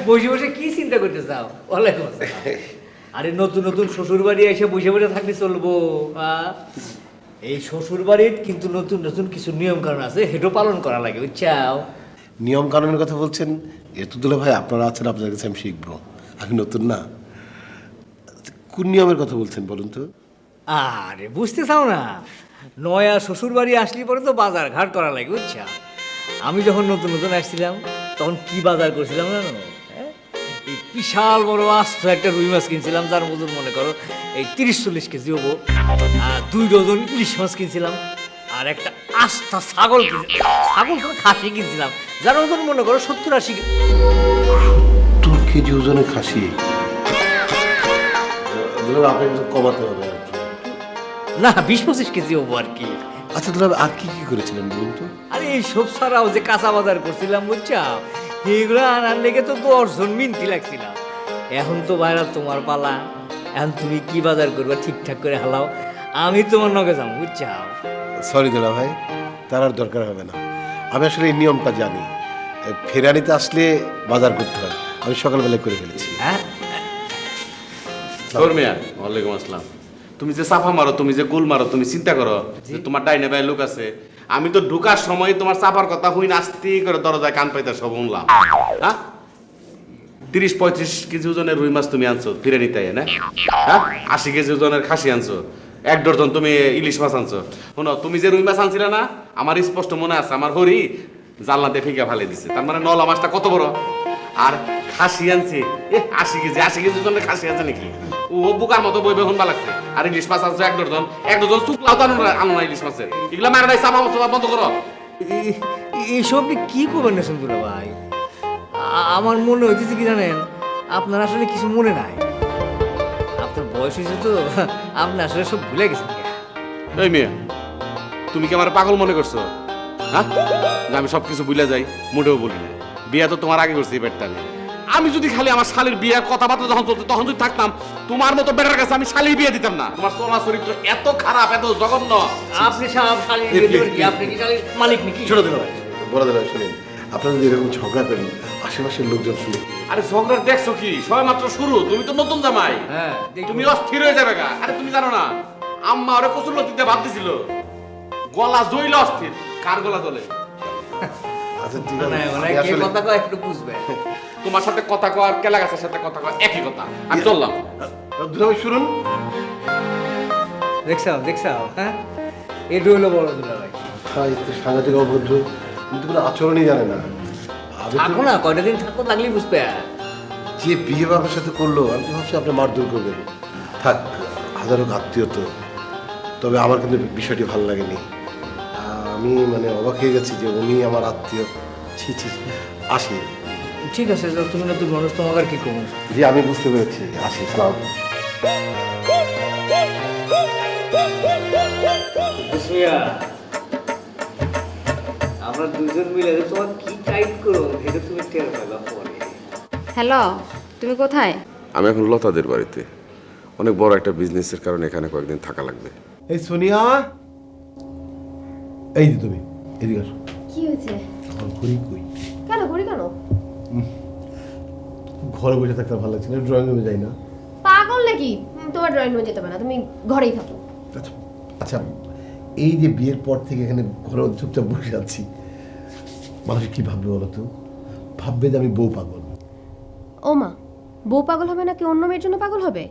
বসে বসে কি চিন্তা করতে চাও? ওয়ালাইকুম আসসালাম। আরে নতুন নতুন শ্বশুর বাড়ি এসে বসে বসে থাকলে চলবো? এই শ্বশুর বাড়ির কিন্তু নতুন নতুন কিছু নিয়ম কানুন আছে, সেটাও পালন করা লাগে, বুঝছাও? নিয়ম কানুনের কথা বলছেন, এত দুলা ভাই আপনারা আছেন, আপনাদের কাছে আমি শিখবো, আমি নতুন না। কোন নিয়মের কথা বলছেন বলুন তো? আরে বুঝতে চাও না, নয়া শ্বশুর বাড়ি আসলে পরে তো বাজার ঘাট করা লাগে, বুঝছা? আমি যখন নতুন নতুন আসছিলাম তখন কি বাজার করছিলাম জানো? এই বিশাল বড় আস্ত একটা রুই মাছ কিনছিলাম, যার ওজন মনে করো এই 30-40 কেজি হবো। আর 2 ডজন ইলিশ মাছ কিনছিলাম, আর একটা আস্তা ছাগল খাসি কিনছিলাম, যার ওজন মনে করো 70-80 কেজি। 70 কেজি ওজনের খাসি? আপনাকে কমাতে হবে আর কি। না, 20-25 কেজি হবো আর কি। আচ্ছা দুলা আর কি কি করেছিলেন বলুন তো? আরে এই সব ছাড়াও যে কাঁচা বাজার করছিলাম, বুঝছা, এগুলো আনার লেগে তো 10 জন মিনতি লাগছিলাম। এখন তো ভাইরা তোমার পালা, এখন তুমি কি বাজার করবে ঠিকঠাক করে হালাও, আমি তোমার নগে যাবো, বুঝছা? সরি দুলা ভাই, তার আর দরকার হবে না। আমি আসলে এই নিয়মটা জানি, ফেরানিতে আসলে বাজার করতে হয়, আমি সকালবেলায় করে ফেলেছি। হ্যাঁ, মিয়া, ওয়ালাইকুম আসসালাম। তুমি যে সাফা মারো, তুমি যে গোল মারো, তুমি চিন্তা করো যে তোমার ডাইনে বাই লোক আছে। আমি তো ঢুকার সময় তোমার চাপার কথা হুই নাস্তি করে দরজায় কান পাইতে সব শুনলাম। হ্যাঁ, 30-35 কেজি ওজনের রুই মাছ তুমি আনছো ফিরে নিতে, না? হ্যাঁ, 80 কেজি ওজনের খাসি আনছো, 1 ডজন তুমি ইলিশ মাছ আনছো। শোনো, তুমি যে রুই মাছ আনছিলে না, আমার স্পষ্ট মনে আছে, আমার হরি জানলাতে ফিকা ফালে দিছে। তার মানে নলা মাছটা কত বড়। আর খাসি আনছি 80 কেজি ওজনের খাসি আছে নাকি? ও বুকার মতো বই বেগুন লাগছে। আর ইলিশ মাছ আছে 1 ডজন শুকলাও তো আনো না ইলিশ মাছের। এগুলা মারা নাই, চাপা বন্ধ করো। এইসব কি করবেন না সন্তুলা ভাই? আমার মনে হইতেছে কি জানেন, আপনার আসলে কিছু মনে নাই, আপনার বয়স হয়েছে তো, আপনি আসলে সব ভুলে গেছেন। এই মেয়ে, তুমি কি আমার পাগল মনে করছো? হ্যাঁ, যে আমি সবকিছু ভুলে যাই? মোটেও বলি না। বিয়া তো তোমার আগে করছি, এই বেডটা আমি যদি খালি আমার শালীর বিয়ের কথাবার্তা যখন চলতো তখন যদি থাকতাম, তোমার মতো বেটার কাছে আমি শালীর বিয়ে দিতাম না। তোমার সোনা চরিত্র এত খারাপ, এত জঘন্য। আপনি আপনি কি শালীর মালিক নাকি? ছোট দিলা ভাই, বড় দিলা ভাই, শুনেন, আপনারা যদি এরকম ঝগড়া করেন আশেপাশের লোকজন শুনে। আরে ঝগড়া দেখছো কি, সবে মাত্র শুরু। তুমি তো নতুন জামাই, হ্যাঁ, তুমি অস্থির হয়ে যাবে গা। আরে তুমি জানো না, আম্মা ওরে কচুর লতিতে ভাত দিছিল, গলা জ্বলে অস্থির। কার গলা জ্বলে? আচ্ছা ঠিক না, আছে, মানে আমি কে আসলে- কথা কয় একটু বুঝবে। তোমার সাথে কথা কয় আর কেলা গাছের সাথে কথা কয় একই কথা। আমি চললাম। দুলা ভাই শুনুন, দেখছাও, হ্যাঁ, এটা হইলো বড় দুলা ভাই। ভাই তো সাংঘাতিক অভদ্র, কিন্তু কোনো আচরণই জানে না। আমি তো- থাকো না, কয়টা দিন থাকো, লাগলেই বুঝবে। যে বিয়ে বাবার সাথে করলো, আমি তো ভাবছি আপনি মারধর করবেন। থাক, হাজারো আত্মীয় তো, তবে আমার কিন্তু বিষয়টি ভালো লাগেনি। আমি মানে অবাক হয়ে গেছি যে উনি আমার আত্মীয়। ছি ছি, আসি। ঠিক আছে, তুমি নতুন মানুষ, তোমাকে আর কি করবো। জি আমি বুঝতে পেরেছি, আসি, সালাম। আমরা দুজন মিলে তোমার কি টাইপ করো এটা তুমি টের পাবা পরে। হ্যালো, তুমি কোথায়? আমি এখন লতাদের বাড়িতে, অনেক বড় একটা বিজনেসের কারণে এখানে কয়েকদিন থাকা লাগবে। এই সোনিয়া, এই যে তুমি এদিকে আসো। কি হয়েছে? আমার ঘড়ি কই? কেন ঘুরি কেন? ঘরে বসে থাকতে ভালো লাগছে না, ড্রয়িং রুমে যাই না? পাগল নাকি? তোমার ড্রয়িং রুমে যেতে হবে না, তুমি ঘরেই থাকো। আচ্ছা আচ্ছা, এই যে বিয়ের পর থেকে এখানে ঘরে চুপচাপ বসে আছি, মানুষ কি ভাববে বলো তো? ভাববে যে আমি বউ পাগল। ও মা, বউ পাগল হবে নাকি অন্য মেয়ের জন্য পাগল হবে?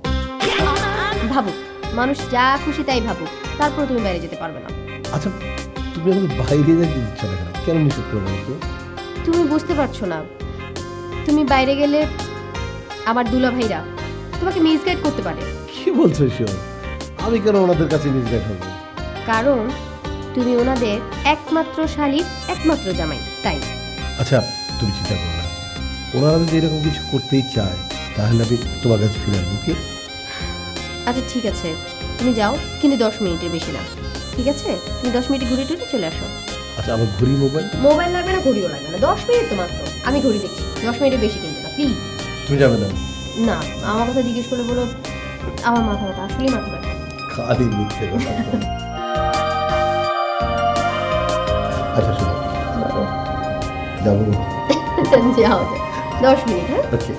ভাবুক, মানুষ যা খুশি তাই ভাবুক, তারপর তুমি বাইরে যেতে পারবে না। আচ্ছা তুমি আমাকে বাইরে যেতে দিচ্ছ না কেন? কেন নিষেধ করবো তো? তুমি বুঝতে পারছো না, তুমি বাইরে গেলে আমার দুলা ভাইরা তোমাকে মিসগাইড করতে পারে। কি বলছো এসব? আমি কেন ওনাদের কাছে মিসগাইড হবো? কারণ তুমি ওনাদের একমাত্র শালীর একমাত্র জামাই, তাই। আচ্ছা তুমি চিন্তা করো না, ওনারা যদি এরকম কিছু করতেই চায় তাহলে আমি তোমার কাছে ফিরে আসবো। কি? আচ্ছা ঠিক আছে, তুমি যাও, কিন্তু 10 মিনিটের বেশি না, ঠিক আছে? তুমি 10 মিনিট ঘুরে টুরে চলে আসো। আচ্ছা আমার ঘড়ি, মোবাইল? মোবাইল লাগবে না, ঘড়িও লাগবে না, 10 মিনিট তো মাত্র। আমি ঘড়ি দেখছি, 10 মিনিটের বেশি কিন্তু না, প্লিজ। তুমি যাবে না? না, আমার কথা জিজ্ঞেস করলে বলো আমার মাথা ব্যথা, আসলেই মাথা ব্যথা। খালি মিথ্যে কথা। আচ্ছা শোনো, যাবো? যাও। 10 মিনিট, হ্যাঁ? ওকে।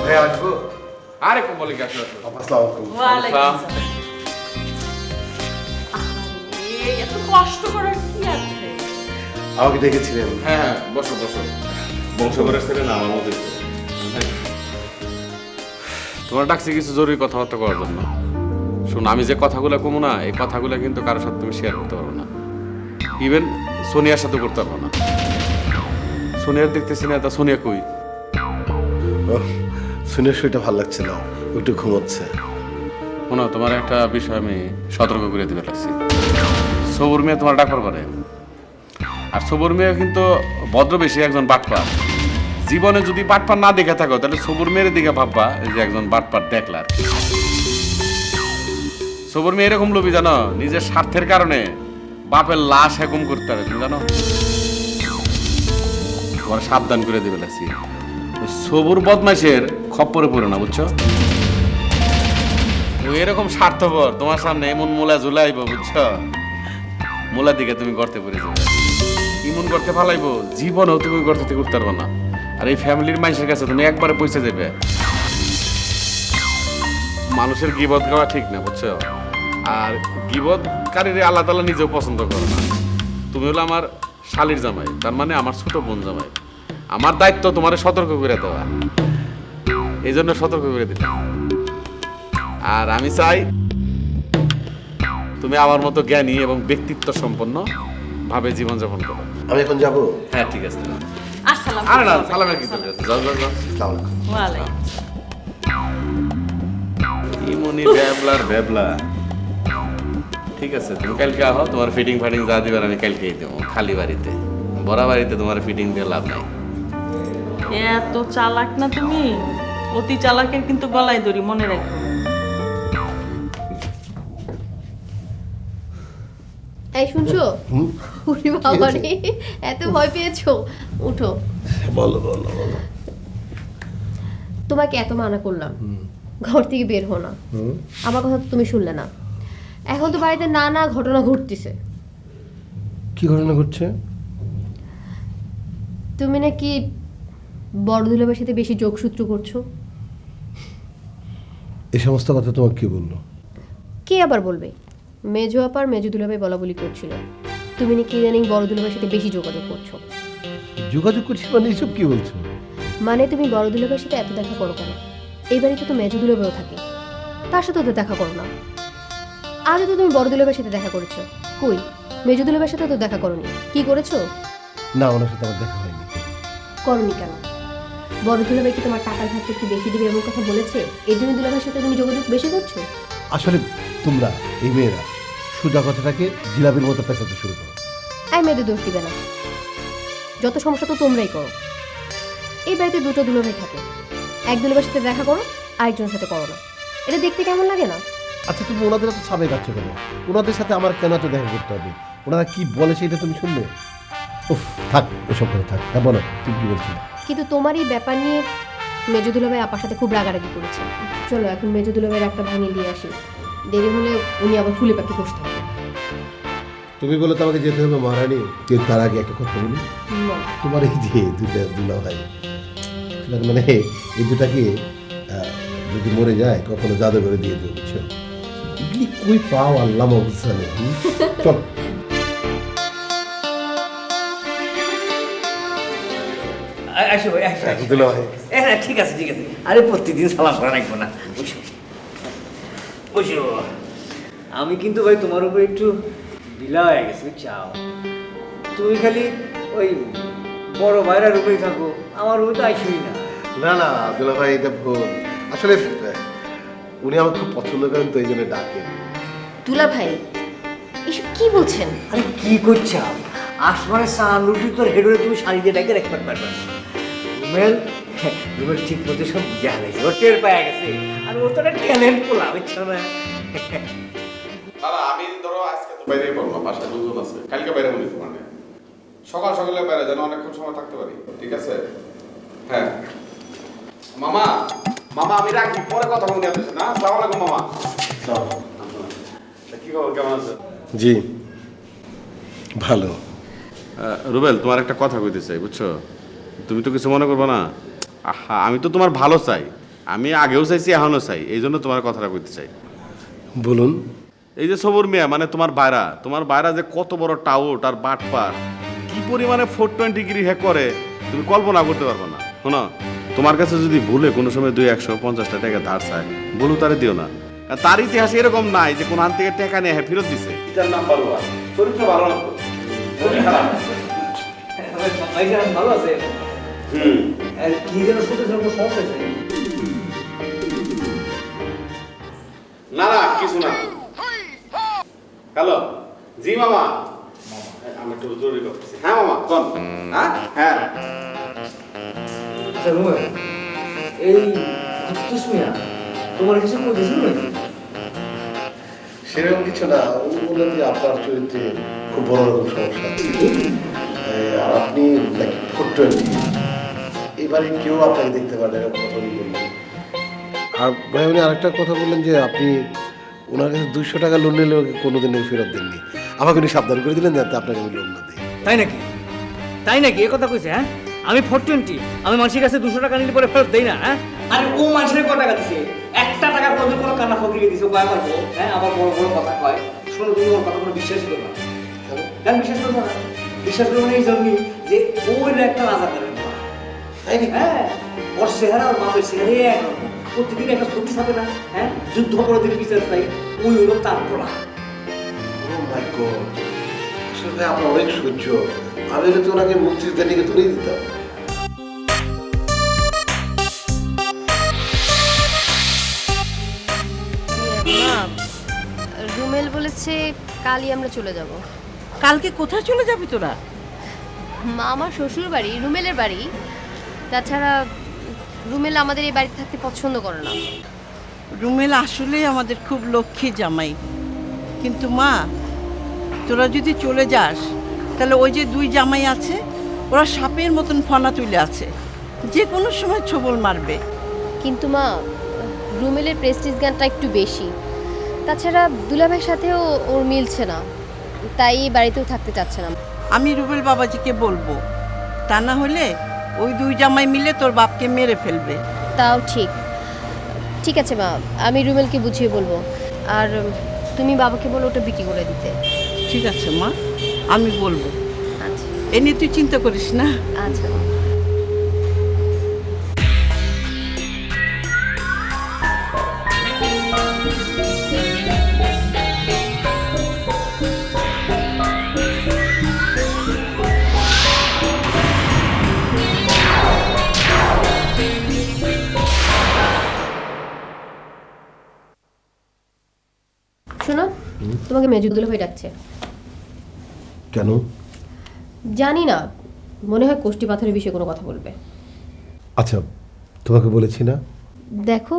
ভাই আসবো? আরে কমলিকা আসো আসো। আসসালামু আলাইকুম। ওয়ালাইকুম আসসালাম। আসসালাম। আরে, এত কষ্ট করার কি আছে? আমাকে ডেকেছিলেন? হ্যাঁ হ্যাঁ বসো বসো। বংশ করে ছেলে না আমার মধ্যে তোমার ডাকছি কিছু জরুরি কথাবার্তা করার জন্য। শোনো, আমি যে কথাগুলো কমো না, এই কথাগুলো কিন্তু কারোর সাথে তুমি শেয়ার করতে পারো না, ইভেন সোনিয়ার সাথে করতে পারবো না। সোনিয়ার দেখতেছি না, তা সোনিয়া কই? শুনে শরীরটা ভালো লাগছে না, একটু ঘুমোচ্ছে। শোনো, তোমার একটা বিষয় আমি সতর্ক করে দিতে লাগছি। সবুর মেয়ে তোমার ডাকর পারে, আর সবুর মেয়ে কিন্তু ভদ্র বেশি একজন বাটপার। জীবনে যদি বাটপার না দেখে থাকো, তাহলে সবুর মেয়ের দিকে ভাববা যে একজন বাটপার দেখলা আর কি। সবুর মেয়ে এরকম লোভী জানো, নিজের স্বার্থের কারণে বাপের লাশ হেকুম করতে পারে, তুমি জানো? তোমার সাবধান করে দিবে লাগছি। সবুর বদমাইশের খপ্পরে পড়ে না, বুঝছো? ও এরকম স্বার্থপর, তোমার সামনে এমন মোলা ঝুলাইব, বুঝছো? মোলার দিকে তুমি গর্তে পড়ে যাবে, ইমন করতে ফালাইবো, জীবনেও তুমি গর্তে থেকে উঠতে পারবে না। আর এই ফ্যামিলির মানুষের কাছে তুমি একবারে পৌঁছে যাবে। মানুষের গিবত গাওয়া ঠিক না, বুঝছো? আর গিবতকারীর আল্লাহ তাআলা নিজেও পছন্দ করে না। তুমি হলো আমার শালির জামাই, তার মানে আমার ছোট বোন জামাই। আমার দায়িত্ব তোমার সতর্ক করে দেওয়া, এই জন্য সতর্ক করে দিলাম। আর আমি চাই তুমি আমার মতো জ্ঞানী এবং ব্যক্তিত্ব সম্পন্ন ভাবে জীবনযাপন করো। আমি এখন যাবো? হ্যাঁ ঠিক আছে। আসসালাম। আরে না, সালামের কি দরকার আছে? যাও যাও যাও। আসসালামু আলাইকুম। ওয়ালাইকুম। ইমনি ব্যাবলার ব্যাবলা। ঠিক আছে, তুমি কালকে আহো, তোমার ফিটিং ফাটিং যা দিবেন আমি কালকেই দেবো, খালি বাড়িতে। বড় বাড়িতে তোমার ফিটিং দিয়ে লাভ নাই। এত চালাক না তুমি, অতি চালাকের কিন্তু গলায় দড়ি, মনে রাখো। এই শুনছো? ওরে বাবা রে, এত ভয় পেয়েছো? উঠো। বলো বলো বলো। তোমাকে এত মানা করলাম ঘর থেকে বের হো না, আমার কথা তো তুমি শুনলে না। এখন তো বাড়িতে নানা ঘটনা ঘটতেছে। কি ঘটনা ঘটছে? তুমি নাকি বড় দুলাভাইয়ের সাথে বেশি যোগসূত্র করছো। এই সমস্ত কথা তোমাকে কে বললো? কে আবার বলবে? মেজো আপার মেজো দুলাভাই বলা বলি করছিল তুমি নাকি ইদানিং বড় দুলাভাইয়ের সাথে বেশি যোগাযোগ করছো। যোগাযোগ করছি মানে এইসব কি বলছো? মানে তুমি বড় দুলাভাইয়ের সাথে এত দেখা করো কেন? এই বাড়িতে তো মেজো দুলাভাইও থাকে, তার সাথে তো দেখা করো না। আজও তো তুমি বড় দুলাভাইয়ের সাথে দেখা করেছো, কই মেজো দুলাভাইয়ের সাথে তো দেখা করোনি। কি করেছো? না, ওনার সাথে আমার দেখা হয়নি। করনি কেন? বড় দুলাভাই কি তোমার টাকার ঘাটতি একটু বেশি দিবে এমন কথা বলেছে, এই জন্য দুলাভাইয়ের সাথে তুমি যোগাযোগ বেশি করছো? আসলে তোমরা এই মেয়েরা সোজা কথাটাকে জিলাপির মতো পেঁচাতে শুরু করো। এই মেয়েদের দোষ দিবে না, যত সমস্যা তো তোমরাই করো। এই বাড়িতে দুটো দুলাভাই থাকে, এক দুলাভাইয়ের সাথে দেখা করো, আরেকজনের সাথে করো না। এটা দেখতে কেমন লাগে না? আচ্ছা, তুমি ওনাদের এত ছাবে যাচ্ছ কেন? ওনাদের সাথে আমার কেন এত দেখা করতে হবে? ওনারা কি বলে সেটা তুমি শুনবে? উফ, থাক ওসব কথা থাক। হ্যাঁ বলো, তুমি কি বলছিলে? কিন্তু তোমার এই ব্যাপার নিয়ে মেজো দুলাভাই আপার সাথে খুব রাগারাগি করেছে। চলো এখন মেজো দুলাভাইয়ের একটা ভাঙিয়ে দিয়ে আসি, দেরি হলে উনি আবার ফুলে পাখি বসতে হবে। তুমি বলে তো আমাকে যেতে হবে মহারানী। কিন্তু তার আগে একটা কথা বলি, তোমার এই যে দুটা দুলাভাই, মানে এই দুটাকে যদি মরে যায় কখনো জাদুঘরে দিয়ে দেবো, বুঝছো? এগুলি কই পাও আল্লাহ মহানে। চল। আসো ভাই, আসো, আসো। দুলাভাই। হ্যাঁ ঠিক আছে ঠিক আছে। আরে প্রতিদিন সালাম করা লাগবো না, বসো বসো। আমি কিন্তু ভাই তোমার উপর একটু ঢিলা হয়ে গেছি, চাও তুমি খালি ওই বড় ভাইরা রূপেই থাকো, আমার রূপে তো আইসই না। না না দুলাভাই, এটা ভুল। আসলে উনি আমার খুব পছন্দ করেন, তো এই জন্য ডাকেন। দুলাভাই এসব কি বলছেন? আরে কি করছাম, আসমানে সান রুটি তোর হেডরে তুমি শাড়ি দিয়ে ডাকে রাখতে পারবে না। রুমের ঠিক মতো সব জ্ঞান আছে, ও টের পাওয়া গেছে। আর ও তো একটা ট্যালেন্ট পোলা, বুঝছো না? দাদা আমি ধরো আজকে তো বাইরেই পড়লাম, বাসায় দুজন আছে, কালকে বাইরে বলি তোমার সকাল সকালে বাইরে যেন অনেকক্ষণ সময় থাকতে পারি, ঠিক আছে? হ্যাঁ মামা, মামা আমি রাখি, পরে কথা বলতে আসতেছে না। আসসালামু আলাইকুম মামা। কি খবর, কেমন আছো? জি ভালো। রুবেল, তোমার একটা কথা কইতে চাই, বুঝছো? তুমি তো কিছু মনে করবে না। আহা, আমি তো তোমার ভালো চাই, আমি আগেও চাইছি এখনো চাই, এই জন্য তোমার কথাটা কইতে চাই। বলুন। এই যে সবর মিয়া, মানে তোমার বাইরা যে কত বড় টাউট আর বাটপার, কি পরিমাণে 420 ডিগ্রি হ্যাক করে তুমি কল্পনা করতে পারবে না। শোনো, তোমার কাছে যদি ভুলে কোনো সময় 250 টাকা ধার চায়, বলু তারে দিও না। আর তার ইতিহাসে এরকম নাই যে কোন হাত থেকে টাকা নিয়ে ফেরত দিছে। এটার নাম বালুয়া, চরিত্র ভালো না তো, খুবই খারাপ। ভাইজান ভালো আছে? কি যেন শুনতেছিলাম, কোনো সমস্যা আছে? না না, কিছু না। হ্যালো, জি মামা। আমি একটু জরুরি করতেছি। হ্যাঁ মামা, কোন? হ্যাঁ হ্যাঁ। আচ্ছা রুবেল, এই তুসমিয়া তোমার কিছু বলতেছিল নাকি? সেরকম কিছু না, উনি বললেন যে আপনার চরিত্রে খুব বড় রকম সমস্যা আছে। আর আপনি নাকি 420, এবারে কেউ আপনাকে দেখতে পারেন এরকম কথা উনি বললেন। আর ভাই উনি আরেকটা কথা বললেন যে আপনি ওনার কাছে 200 টাকা লোন নিলে কোনোদিন ফেরত দেননি। আমাকে উনি সাবধান করে দিলেন যাতে আপনাকে আমি লোন না দিই। তাই নাকি? তাই নাকি? এ কথা কইছে? হ্যাঁ, আমি 420, আমি মানুষের কাছে 200 টাকা নিলে পরে ফেরত দেই না। হ্যাঁ, আরে ও মানুষের কত টাকা দিছে? 1 টাকা কোনোদিন কোনো কান্না ফকিরে দিছে? কয় আমার বউ, হ্যাঁ, আবার বড় বড় কথা কয়। শোনো, তুমি ওর কথা কোনো বিশ্বাস করো না। কেন বিশ্বাস করবো না? বিশ্বাস করবো না এই জন্যই যে ওই একটা রাজা করেন। হ্যাঁ, ওর চেহারা ওর বাপের চেহারাই একরকম। প্রতিদিন একটা ছবি থাকে না, হ্যাঁ, যুদ্ধ অপরাধীর বিচার চাই, ওই হলো তার পোলা। Oh my God! আসলে আপনার অনেক সহ্য। আমি হলে তো ওনাকে মুক্তিযোদ্ধা দিকে তুলেই দিতাম। রুমেল বলেছে কালই আমরা চলে যাব। কালকে কোথায় চলে যাবি তোরা? আমার শ্বশুর বাড়ি, রুমেলের বাড়ি। তাছাড়া রুমেল আমাদের এই বাড়িতে থাকতে পছন্দ করে না। রুমেল আসলেই আমাদের খুব লক্ষ্মী জামাই, কিন্তু মা, তোরা যদি চলে যাস তাহলে ওই যে 2 জামাই আছে, ওরা সাপের মতন ফনা তুলে আছে, যে কোনো সময় ছবল মারবে। কিন্তু মা, রুমেলের প্রেস্টিজ গানটা একটু বেশি। তাছাড়া দুলাভাইয়ের সাথেও ওর মিলছে না, তাই এই বাড়িতেও থাকতে চাচ্ছে না। আমি রুবেল বাবাজিকে বলবো, তা না হলে ওই 2 জামাই মিলে তোর বাপকে মেরে ফেলবে। তাও ঠিক। ঠিক আছে মা, আমি রুমেলকে বুঝিয়ে বলবো। আর তুমি বাবাকে বলো ওটা বিক্রি করে দিতে। ঠিক আছে মা, আমি বলবো। আচ্ছা এ নিয়ে তুই চিন্তা করিস না। আচ্ছা। শোনো, তোমাকে মেজু দুলাভাই ডাকছে। কেন? জানি না, মনে হয় কোষ্ঠী পাথরের বিষয়ে কোনো কথা বলবে। আচ্ছা, তোমাকে বলেছি না? দেখো,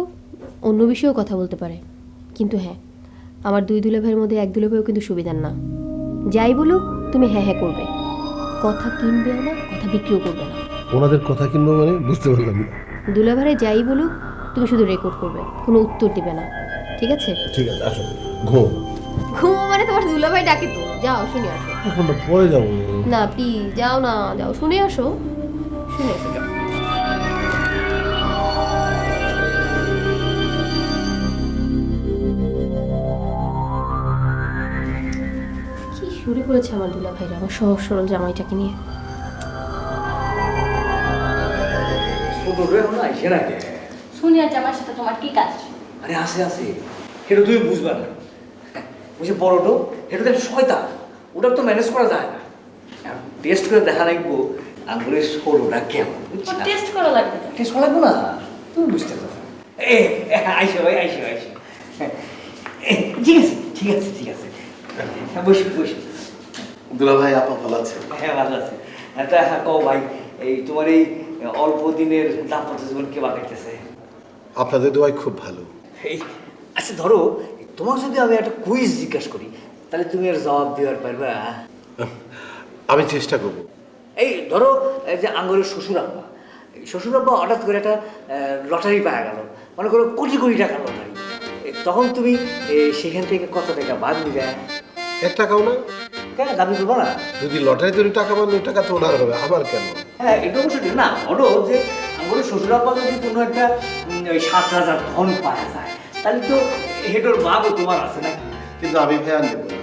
অন্য বিষয়েও কথা বলতে পারে, কিন্তু হ্যাঁ, আমার 2 দুলাভাইয়ের মধ্যে 1 দুলাভাইও কিন্তু সুবিধার না। যাই বলুক তুমি হ্যাঁ হ্যাঁ করবে, কথা কিনবে না, কথা বিক্রিও করবে না। ওনাদের কথা কিনবো মানে বুঝতে পারলাম না। দুলাভাইরে যাই বলুক তুমি শুধু রেকর্ড করবে, কোনো উত্তর দিবে না, ঠিক আছে? ঠিক আছে, আসো ঘুম। ঘুমো মানে তোমার দুলাভাই ডাকে তো, যাও শুনে আসো। এখন না, পরে যাবো। না প্লিজ যাও না, যাও শুনে আসো, শুনে আসো যাও। কি শুরু করেছে আমার দুলাভাইরা আমার সহজ সরল জামাইটাকে নিয়ে। ছোট রে না, এসে রাখে। সোনিয়ার জামার সাথে তোমার কি কাজ? আরে আছে আছে, সেটা তুমি বুঝবা না। ওই যে বড়টো, এটা তো একটা শয়তান, ওটা তো ম্যানেজ করা যায় না। টেস্ট করে দেখা লাগবো আঙ্গুলের ষোলোটা কেমন, বুঝছি না? টেস্ট করা লাগবে না। টেস্ট করা লাগবো না, তুমি বুঝতে পারো। আইসো ভাই, আইসো আইসো। ঠিক আছে ঠিক আছে ঠিক আছে, বসো বসো। দুলা ভাই, আপা ভালো আছে? হ্যাঁ ভালো আছে। এটা কও ভাই, এই তোমার এই অল্প দিনের দাম্পত্য জীবন কে বাঁকাইতেছে? আপনাদের দোয়াই খুব ভালো। এই আচ্ছা ধরো, তোমাকে যদি আমি একটা কুইজ জিজ্ঞাসা করি, তাহলে তুমি এর জবাব দেওয়ার পারবা? আমি চেষ্টা করবো। এই ধরো, এই যে আঙ্গুরের শ্বশুর আব্বা হঠাৎ করে একটা লটারি পাওয়া গেল, মনে করো কোটি কোটি টাকা লটারি, তখন তুমি সেখান থেকে কত টাকা বাদ দিবে? 1 টাকাও না। কেন দাবি করবো না? যদি লটারি তৈরি টাকা পান ওই টাকা তো ওনার হবে, আমার কেন? হ্যাঁ এটা অবশ্য ঠিক না, বলো যে আমার শ্বশুরাব্বা যদি কোনো একটা ওই 7,000 ধন পাওয়া যায় তাহলে তো হেডোর ভাবও তোমার আছে নাকি? কিন্তু আমি ভাইয়া নেব না,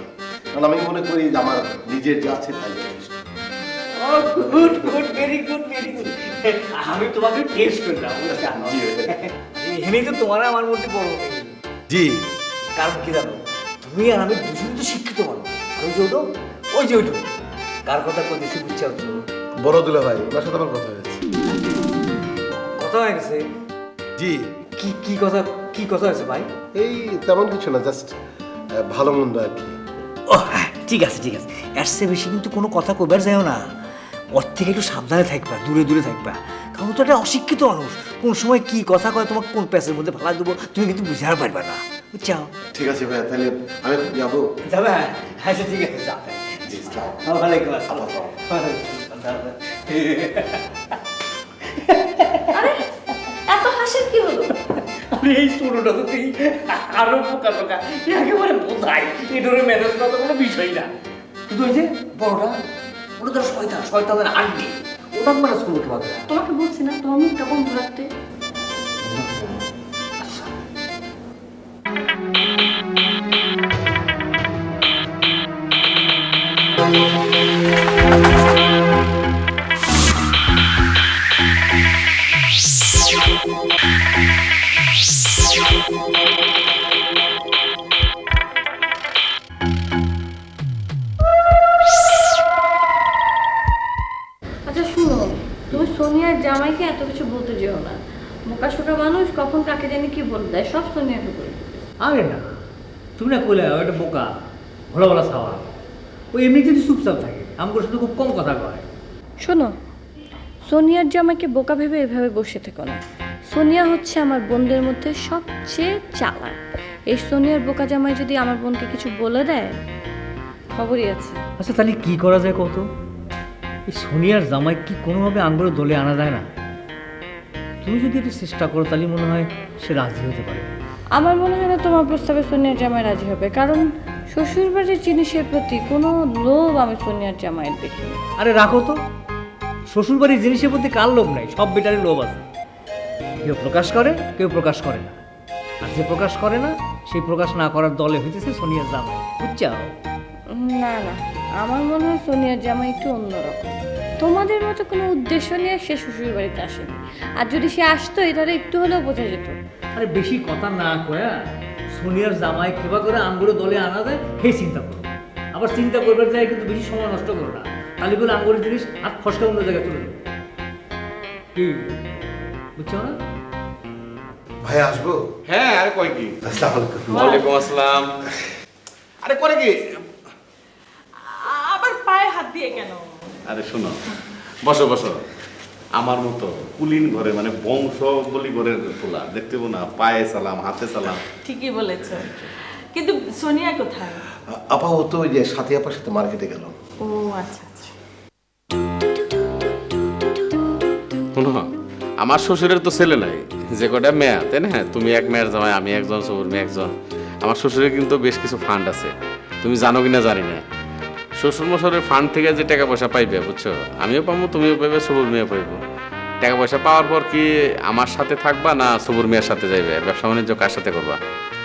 কারণ আমি মনে করি যে আমার নিজের যা আছে তাই যথেষ্ট। Oh good good, very good very good. আমি তোমাকে টেস্ট করলাম, এখানেই তো তোমার আর আমার মধ্যে বড় নেই। জি। কারণ কি জানো, তুমি আর আমি দুজনে তো শিক্ষিত মানুষ। ওই যে ওটো, ওই যে ওইটো, কার কথা কইতেছি বুঝছো তো? বড় দুলা ভাই, ওনার সাথে আমার কথা হয়েছে। কথা হয়ে গেছে? জি। কি কি কথা, কি কথা হয়েছে ভাই? এই তেমন কিছু না, জাস্ট ভালো মন্দ আর কি। ও হ্যাঁ, ঠিক আছে ঠিক আছে, এর চেয়ে বেশি কিন্তু কোনো কথা কইবার যাও না। ওর থেকে একটু সাবধানে থাকবা, দূরে দূরে থাকবা, কারণ তো একটা অশিক্ষিত মানুষ, কোন সময় কি কথা কয় তোমাকে কোন প্যাসের মধ্যে ফালা দেবো তুমি কিন্তু বুঝে আর পারবা না, বুঝছো? ঠিক আছে ভাইয়া, তাহলে আমি এখন যাবো। যাবে? আচ্ছা ঠিক আছে, যাবে। জি, ইসলাম। ওয়ালাইকুম আসসালাম। আরে এত হাসির কি হলো? আরে এই ছোটটা তো তুই আরো পোকা টোকা, একেবারে বোধাই, এটারে ম্যানেজ করা তো কোনো বিষয় না। কিন্তু ওই যে বড়টা, ওটা তো শয়তান, শয়তানের আন্টি, ওটা ম্যানেজ করবো তোমাকে। তোমাকে বলছি না তোমার মুখটা বন্ধ রাখতে। আচ্ছা শুনো, তুমি সোনিয়ার জামাইকে এত কিছু বলতে যেও না। বোকাশোকা মানুষ কখন কাকে জানি কি বলে দেয়, সব সোনিয়াকে বলে দেয়। আরে না, তুমি না কইলে ওটা বোকা, ভালো ভালো খাওয়া, ওই এমনিতে তো চুপচাপ থাকে, আমার সাথে খুব কম কথা কয়। শোনো, সোনিয়ার জামাইকে বোকা ভেবে এভাবে বসে থেকো না। সোনিয়া হচ্ছে আমার বোনদের মধ্যে সবচেয়ে চালাক। এই সোনিয়ার বোকা জামাই যদি আমার বোনকে কিছু বলে দেয়, খবরই আছে। আচ্ছা তাহলে কি করা যায় কত? এই সোনিয়ার জামাই কি কোনোভাবে আঙ্গুলের দলে আনা যায় না? তুমি যদি একটু চেষ্টা করো তাহলে মনে হয় সে রাজি হতে পারে। আমার মনে হয় না তোমার প্রস্তাবে সোনিয়ার জামাই রাজি হবে, কারণ শ্বশুরবাড়ির জিনিসের প্রতি কোনো লোভ আমি সোনিয়ার জামাইয়ের দেখিনি। আরে রাখো তো, শ্বশুরবাড়ির জিনিসের প্রতি কার লোভ নাই, সব বেটারই লোভ আছে। কেউ প্রকাশ করে, কেউ প্রকাশ করে না, আর যে প্রকাশ করে না সেই প্রকাশ না করার দলে হইতেছে সোনিয়ার জামাই, বুঝছো? না না, আমার মনে হয় সোনিয়ার জামাই একটু অন্যরকম। তোমাদের মতো কোনো উদ্দেশ্য নিয়ে সে শ্বশুর বাড়িতে আসেনি, আর যদি সে আসতো এটারে একটু হলেও বোঝা যেত। আরে বেশি কথা না কয়া সোনিয়ার জামাই কিবা করে আঙ্গুরে দলে আনা যায় সেই চিন্তা করো। আবার চিন্তা করবার যায় কিন্তু বেশি সময় নষ্ট করো না, তাহলে করে আঙ্গুরের জিনিস হাত ফসকা অন্য জায়গায় তুলে দেবো। কি বুঝছো না? ভাই আসবো? হ্যাঁ, আরে কয় কি? আসসালামু আলাইকুম। ওয়ালাইকুম আসসালাম। আরে করে কি? আবার পায়ে হাত দিয়ে কেন? আরে শোনো, বসো বসো। আমার মতো কুলিন ঘরে, মানে বংশ বলি ঘরের পোলা, দেখতে না, পায়ে সালাম, হাতে সালাম। ঠিকই বলেছ, কিন্তু সোনিয়া কোথায়? আপা ও তো ওই যে সাথী আপার সাথে মার্কেটে গেল। ও আচ্ছা আচ্ছা। শোনো, আমার শ্বশুরের তো ছেলে নাই, যে কটা মেয়া, তাই না? তুমি এক মেয়ের জামাই, আমি একজন, শ্বশুর মেয়ে একজন। আমার শ্বশুরের কিন্তু বেশ কিছু ফান্ড আছে, তুমি জানো কিনা জানি না। শ্বশুর মশারের ফান্ড থেকে যে টাকা পয়সা পাইবে, বুঝছো, আমিও পাবো, তুমিও পাইবে, শ্বশুর মেয়ে পাইবো। টাকা পয়সা পাওয়ার পর কি আমার সাথে থাকবা না শ্বশুর মেয়ের সাথে যাইবে? আর ব্যবসা বাণিজ্য কার সাথে করবা?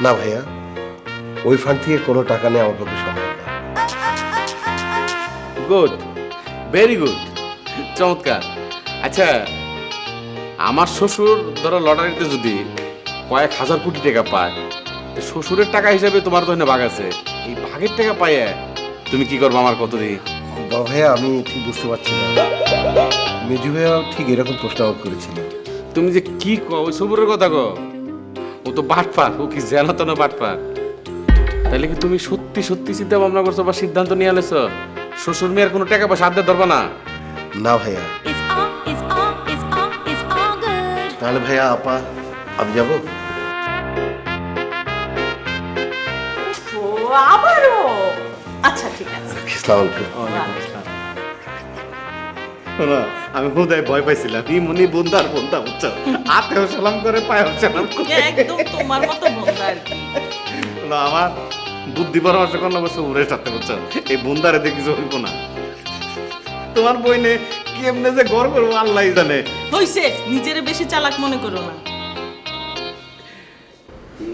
না ভাইয়া, ওই ফান্ড থেকে কোনো টাকা নেই আমার পক্ষে সম্ভব না। গুড, ভেরি গুড, চমৎকার। আচ্ছা, আমার শ্বশুর ধরো লটারিতে যদি কয়েক হাজার কোটি টাকা পায়, তো শ্বশুরের টাকা হিসাবে তোমার তো ভাগ আছে, এই ভাগের টাকা পাইয়ে তুমি কি করবো আমার কত দিই? বড় ভাইয়া আমি ঠিক বুঝতে পারছি না, মেজু ভাইয়া ঠিক এরকম প্রশ্ন আমাকে করেছিল। তুমি যে কি কো, ওই সবুরের কথা কো, ও তো বাটপার, ও কি জানো তো না বাটপার। তাহলে কি তুমি সত্যি সত্যি চিন্তা ভাবনা করছো বা সিদ্ধান্ত নিয়ে আলেছো শ্বশুর মেয়ের কোনো টাকা পয়সা হাতে ধরবা না? না ভাইয়া। তাহলে ভাইয়া আপা আমি যাবো? ও আবারও? আচ্ছা ঠিক আছে। আসসালামু আলাইকুম। শোনো, আমি হুদায় ভয় পাইছিলাম মনি বন্ধার বন্ধা বুঝছো, হাতেও সালাম করে পায়েও সালাম করে। একদম তোমার মতো বন্ধা আর কি। শোনো, আমার বুদ্ধি পরামর্শ করলে অবশ্য উড়ে সাথে বুঝছো, এই বন্ধারে দেখি হইব না। তোমার বইনে কেমনে যে ঘর করবো আল্লাহ জানে। হইছে, নিজের বেশি চালাক মনে করো না।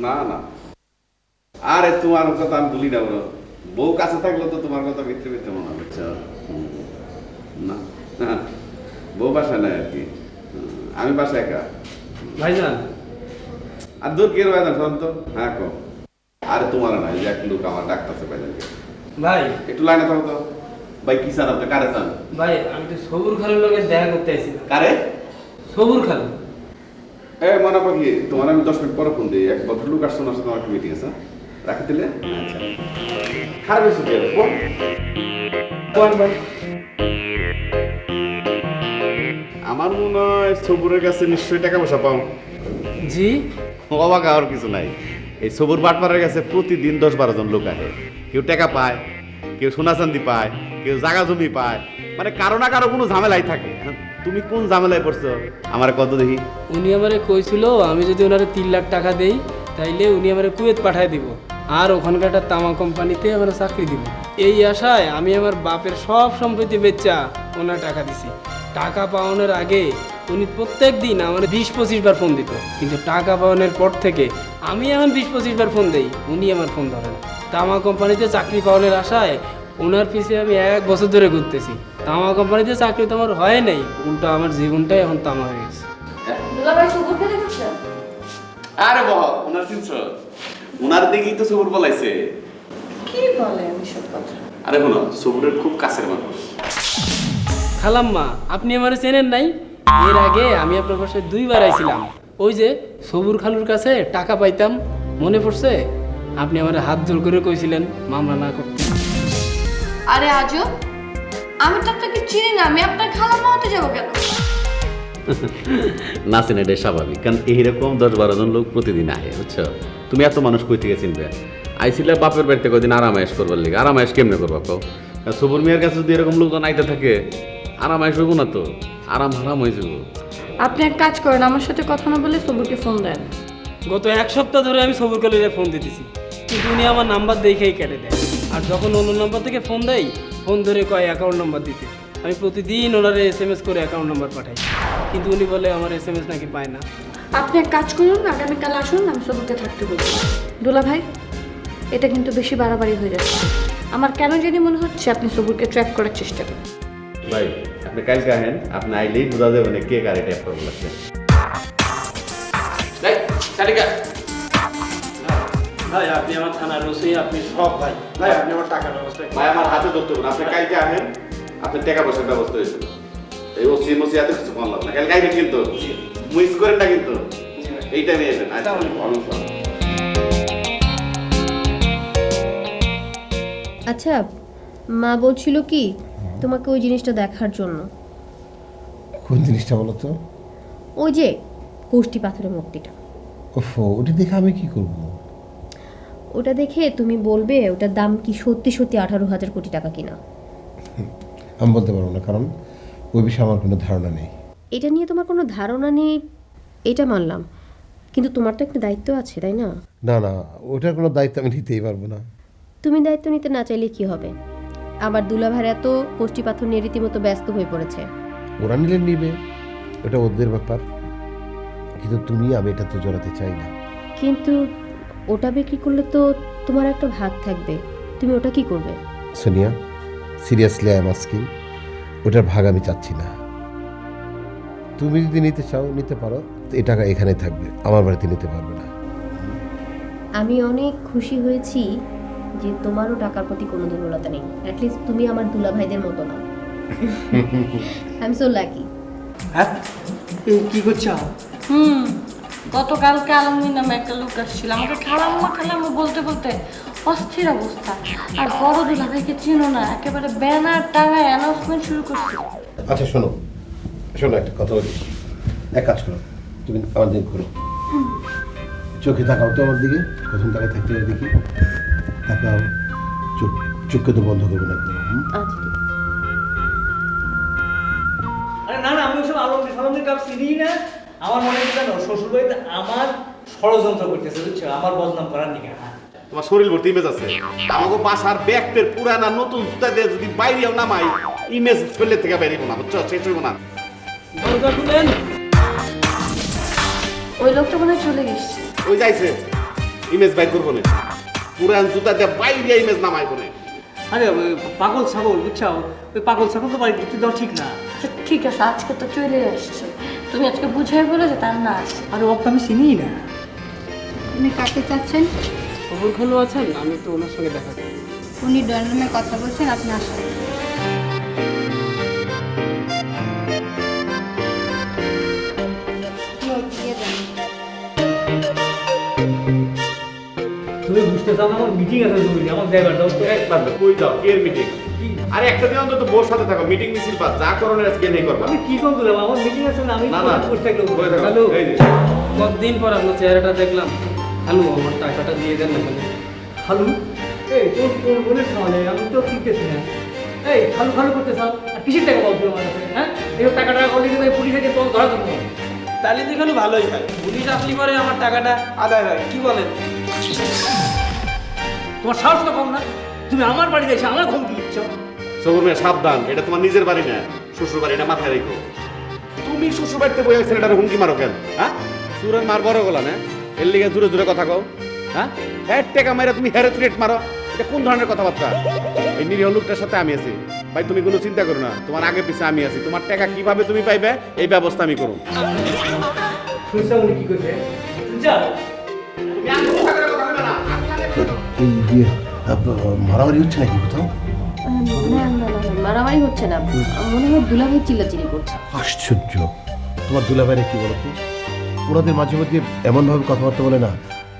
না না, আরে তোমার কথা আমি ভুলি না বলো, বউ কাছে থাকলে তো তোমার কথা মিথ্যে মিথ্যে মনে হচ্ছে। না না, বউ বাসায় নাই আর কি, আমি বাসায় একা। ভাইজান, আর দূর কে ভাইজান শোন তো। হ্যাঁ কো, আরে তোমার না, এই যে এক লোক আমার ডাক্তারছে ভাইজানকে। ভাই একটু লাইনে থাকো তো। ভাই কি চান আপনি, কারে চান? ভাই আমি তো সবুর খালুর লগে দেখা করতে আইছিলাম। কারে? সবুর খালু। এ মনে পাখি, তোমার আমি 10 মিনিট পরে ফোন দিই, এক ভদ্রলোক আসছে, ওনার সাথে আমার একটা মিটিং আছে, রাখি দিলে। আচ্ছা, খারাপ হয়েছে কি আর, কোন কোন ভাই? আমার মনে হয় সবুরের কাছে নিশ্চয়ই টাকা পয়সা পাও। জি। অবাক আর কিছু নাই, এই সবুর বাটপাড়ের কাছে প্রতিদিন 10-12 জন লোক আসে, কেউ টাকা পায়, কেউ সোনা চান্দি পায়, কেউ জায়গা জমি পায়, মানে কারো না কারো কোনো ঝামেলাই থাকে। তুমি কোন ঝামেলায় পড়ছো আমার কত দেখি? উনি আমারে কইছিল আমি যদি ওনারে 3 লাখ টাকা দেই তাইলে উনি আমারে কুয়েত পাঠায় দিব, আর ওখানকার একটা তামা কোম্পানিতে আমার চাকরি দিব। এই আশায় আমি আমার বাপের সব সম্পত্তি বেচা ওনার টাকা দিছি। টাকা পাওয়ানোর আগে উনি প্রত্যেক দিন আমার 20-25 বার ফোন দিত, কিন্তু টাকা পাওয়ানোর পর থেকে আমি এমন 20-25 বার ফোন দেই, উনি আমার ফোন ধরেন। তামা কোম্পানিতে চাকরি পাওয়ানোর আশায় ওনার পিছে আমি 1 বছর ধরে ঘুরতেছি। তামা কোম্পানিতে চাকরি তো আমার হয় নাই, উল্টো আমার জীবনটাই এখন তামা হয়ে গেছে। দুলাভাই সবুরকে দেখেছেন? আরে বাহ, ওনার চিনছ? ওনার দিকেই তো সবুর বলাইছে। কি বলে আমি সব কথা? আরে শোনো, সবুরের খুব কাছের মানুষ। খালাম্মা, আপনি আমার চেনেন নাই? এর আগে আমি আপনার পাশে 2 বার আইছিলাম, ওই যে সবুর খালুর কাছে টাকা পাইতাম, মনে পড়ছে? আপনি আমার হাত জোর করে কইছিলেন মামলা না করতে। আরে আজও আমি তো আপনাকে চিনি না, আমি আপনার খালাম্মা হতে যাবো কেন? না চিনে এটাই স্বাভাবিক, কারণ এইরকম 10-12 জন লোক প্রতিদিন আহে, বুঝছো? তুমি এত মানুষ কই থেকে চিনবে? আইছিলে বাপের বাড়িতে কদিন আরামায়েশ করবার লিগে, আরামায়েশ কেমনে করবা কও? সবুর মিয়ার কাছে যদি এরকম লোকজন আইতে থাকে, আরামায়েশ হইব না তো, আরাম হারাম হয়ে যাব। আপনি এক কাজ করেন, আমার সাথে কথা না বলে সবুরকে ফোন দেন। গত 1 সপ্তাহ ধরে আমি সবুর খালুরে ফোন দিতেছি, কিন্তু উনি আমার নাম্বার দেখেই কেটে দেয়। আর যখন অন্য নাম্বার থেকে ফোন দেয়, ফোন ধরে কয় অ্যাকাউন্ট নাম্বার দিতে। আমি প্রতিদিন ওনারে SMS করে অ্যাকাউন্ট নাম্বার পাঠাই, কিন্তু উনি বলে আমার SMS নাকি পায় না। আপনি এক কাজ করুন, আগামীকাল আসুন, আমি সবুরকে থাকতে বলবো। দুলা ভাই, এটা কিন্তু বেশি বাড়াবাড়ি হয়ে যাচ্ছে। আমার কেন জানি মনে হচ্ছে আপনি সবুরকে ট্র্যাক করার চেষ্টা করেন। ভাই আপনি কালকে আহেন, আপনি আইলেই বোঝা যাবে না কে কারে ট্যাপ করবে লাগছে। ভাই আপনি আমার থানার ওসি, আপনি সব ভাই। ভাই আপনি আমার টাকার ব্যবস্থা ভাই আমার হাতে ধরতে হবে না, আপনি কালকে আহেন, আপনি টাকা পয়সার ব্যবস্থা হয়েছিল। এই ওসি মসি এত কিছু করলাম না, কালকে আইবেন কিন্তু, মিস করেন না কিন্তু, এইটা নিয়ে যাবেন। আচ্ছা ভালো সব। আচ্ছা, মা বলছিল কি তোমাকে ওই জিনিসটা দেখার জন্য। কোন জিনিসটা বলো তো? ওই যে কোষ্ঠী পাথরের মূর্তিটা, ওফো, ওটা দেখে আমি কি করব? ওটা দেখে তুমি বলবে ওটার দাম কি সত্যি সত্যি 18,000 কোটি টাকা কিনা। আমি বলতে পারবো না, কারণ ওই বিষয়ে আমার কোনো ধারণা নেই। এটা নিয়ে তোমার কোনো ধারণা নেই, এটা মানলাম, কিন্তু তোমার তো একটা দায়িত্ব আছে, তাই না? না না, ওটার কোনো দায়িত্ব আমি নিতেই পারবো না। তুমি দায়িত্ব নিতে না চাইলে কি হবে? আবার দুলাভাই এত কোষ্ঠী পাথর নিয়ে রীতিমতো ব্যস্ত হয়ে পড়েছে। ওরা নিলে নিবে, ওটা ওদের ব্যাপার, কিন্তু আমি এটা তো জড়াতে চাই না। কিন্তু ওটা বিক্রি করলে তো তোমার একটা ভাগ থাকবে, তুমি ওটা কি করবে? Sonia, seriously I am asking, ওটার ভাগ আমি চাচ্ছি না। তুমি যদি নিতে চাও নিতে পারো, এই টাকা এখানে থাকবে, আমার বাড়িতে নিতে পারবে না। আমি অনেক খুশি হয়েছি যে তোমারও টাকার প্রতি কোনো দুর্বলতা নেই। অ্যাটলিস্ট তুমি আমার দুলাভাইদের মতো না। I am so lucky. হ্যাঁ কি করছো? গতকালকে আলমগীর নামে একটা লোক আসছিল, আমাকে খালাম্মা খালাম্মা বলতে বলতে অস্থির অবস্থা। আর বড় দুলাভাইকে চিনো না, একেবারে ব্যানার টাঙায় অ্যানাউন্সমেন্ট শুরু করছে। আচ্ছা শোনো শোনো, একটা কথা বলি, এক কাজ করো, তুমি আমার দিকে ঘুরো, চোখে তাকাও তো আমার দিকে, প্রথম তাকায় থাকতে হবে দেখি, তাকাও, চোখকে তো বন্ধ করবে না একদম। আচ্ছা ঠিক আছে। আরে না না, আমি ওসব আলমগীর ফালমগীর কাপ চিনি না। আমার মনে হয় জানো, শ্বশুর বাড়িতে আমার ষড়যন্ত্র করতেছে, বুঝছো, আমার বদনাম করার দিকে। তোমার শরীর ভর্তি ইমেজ আছে। আমাকে বাসার ব্যাগটের পুরানা নতুন জুতা দিয়ে যদি বাইরেও নামাই, ইমেজ ফেলে থেকে বেরিয়ে না, বুঝছো, শেষ হইব না। দরজা খুলেন। ওই লোকটা মনে হয় চলে গেছে। ওই যাইছে, ইমেজ বাইর করবো না, পুরান জুতা দিয়ে বাইরে ইমেজ নামাই কোনে। আরে ওই পাগল ছাগল, বুঝছো, ওই পাগল ছাগল তো বাড়ি ঢুকতে দেওয়া ঠিক না। আচ্ছা ঠিক আছে, আজকে তো চলে আসছে, তুমি আজকে বুঝাই বলে যে তার না আসে। আরে ওকে আমি চিনিই না। উনি কাকে চাচ্ছেন? খবর খানু আছেন? আমি তো ওনার সঙ্গে দেখা করি। উনি ড্রয়িং রুমে কথা বলছেন, আপনি আসেন। তুমি বুঝতে চাও না, আমার মিটিং আছে জরুরি, আমার ড্রাইভার দাও তো। একবার কই যাও, কে মিটিং? আরে একটা দিন অন্তত বোর সাথে থাকো, মিটিং মিছিল বাদ, যা করণের আজকে নেই করবা। আমি কি করবো দিলাম, আমার মিটিং আছে না, আমি না না, বসে থাকলে বসে থাকো। হ্যালো এই যে কতদিন পর আপনার চেহারাটা দেখলাম। হ্যালো, আমার টাকাটা দিয়ে দেন না কেন? খালু, এই তোর তোর বোনের খাওয়ালে আমি তো শিখতেছি না। এই খালু খালু করতে চাও, আর কিসের টাকা বলছো আমার কাছে? হ্যাঁ, এই টাকাটা করলে কিন্তু পুলিশে যে তোর ধরা দেবো। তাহলে দেখানো ভালোই হয়, পুলিশ আসলে পরে আমার টাকাটা আদায় হয়। কি বলেন? তোমার সাহস তো কম না, তুমি আমার বাড়িতে এসে আমার ঘুম দিচ্ছ। সবুর মেয়ে সাবধান, এটা তোমার নিজের বাড়ি না, শ্বশুর বাড়ি, এটা মাথায় রেখো। তুমি শ্বশুর বাড়িতে বই ছেলেটার হুমকি মারো কেন? হ্যাঁ, সুরের মার বড় গলা না, এর লিগে দূরে দূরে কথা কও। হ্যাঁ, হ্যাঁ টেকা মাইরা তুমি হেরে থ্রেট মারো, এটা কোন ধরনের কথাবার্তা? এই নিরীহ লোকটার সাথে আমি আছি ভাই, তুমি কোনো চিন্তা করো না, তোমার আগে পিছে আমি আছি। তোমার টাকা কিভাবে তুমি পাইবে এই ব্যবস্থা আমি করব। শুনছো উনি কি করছে? যাও, তুমি আর কোনো কথা বলবে না। এই যে মারামারি হচ্ছে নাকি কোথাও? না না না, মারামারি হচ্ছে না, মনে হয় দুলাভাই চিল্লাচিল্লি করছে। আশ্চর্য, তোমার দুলাভাইরা কি বলতো, ওনাদের মাঝে মধ্যে এমনভাবে কথাবার্তা বলে না,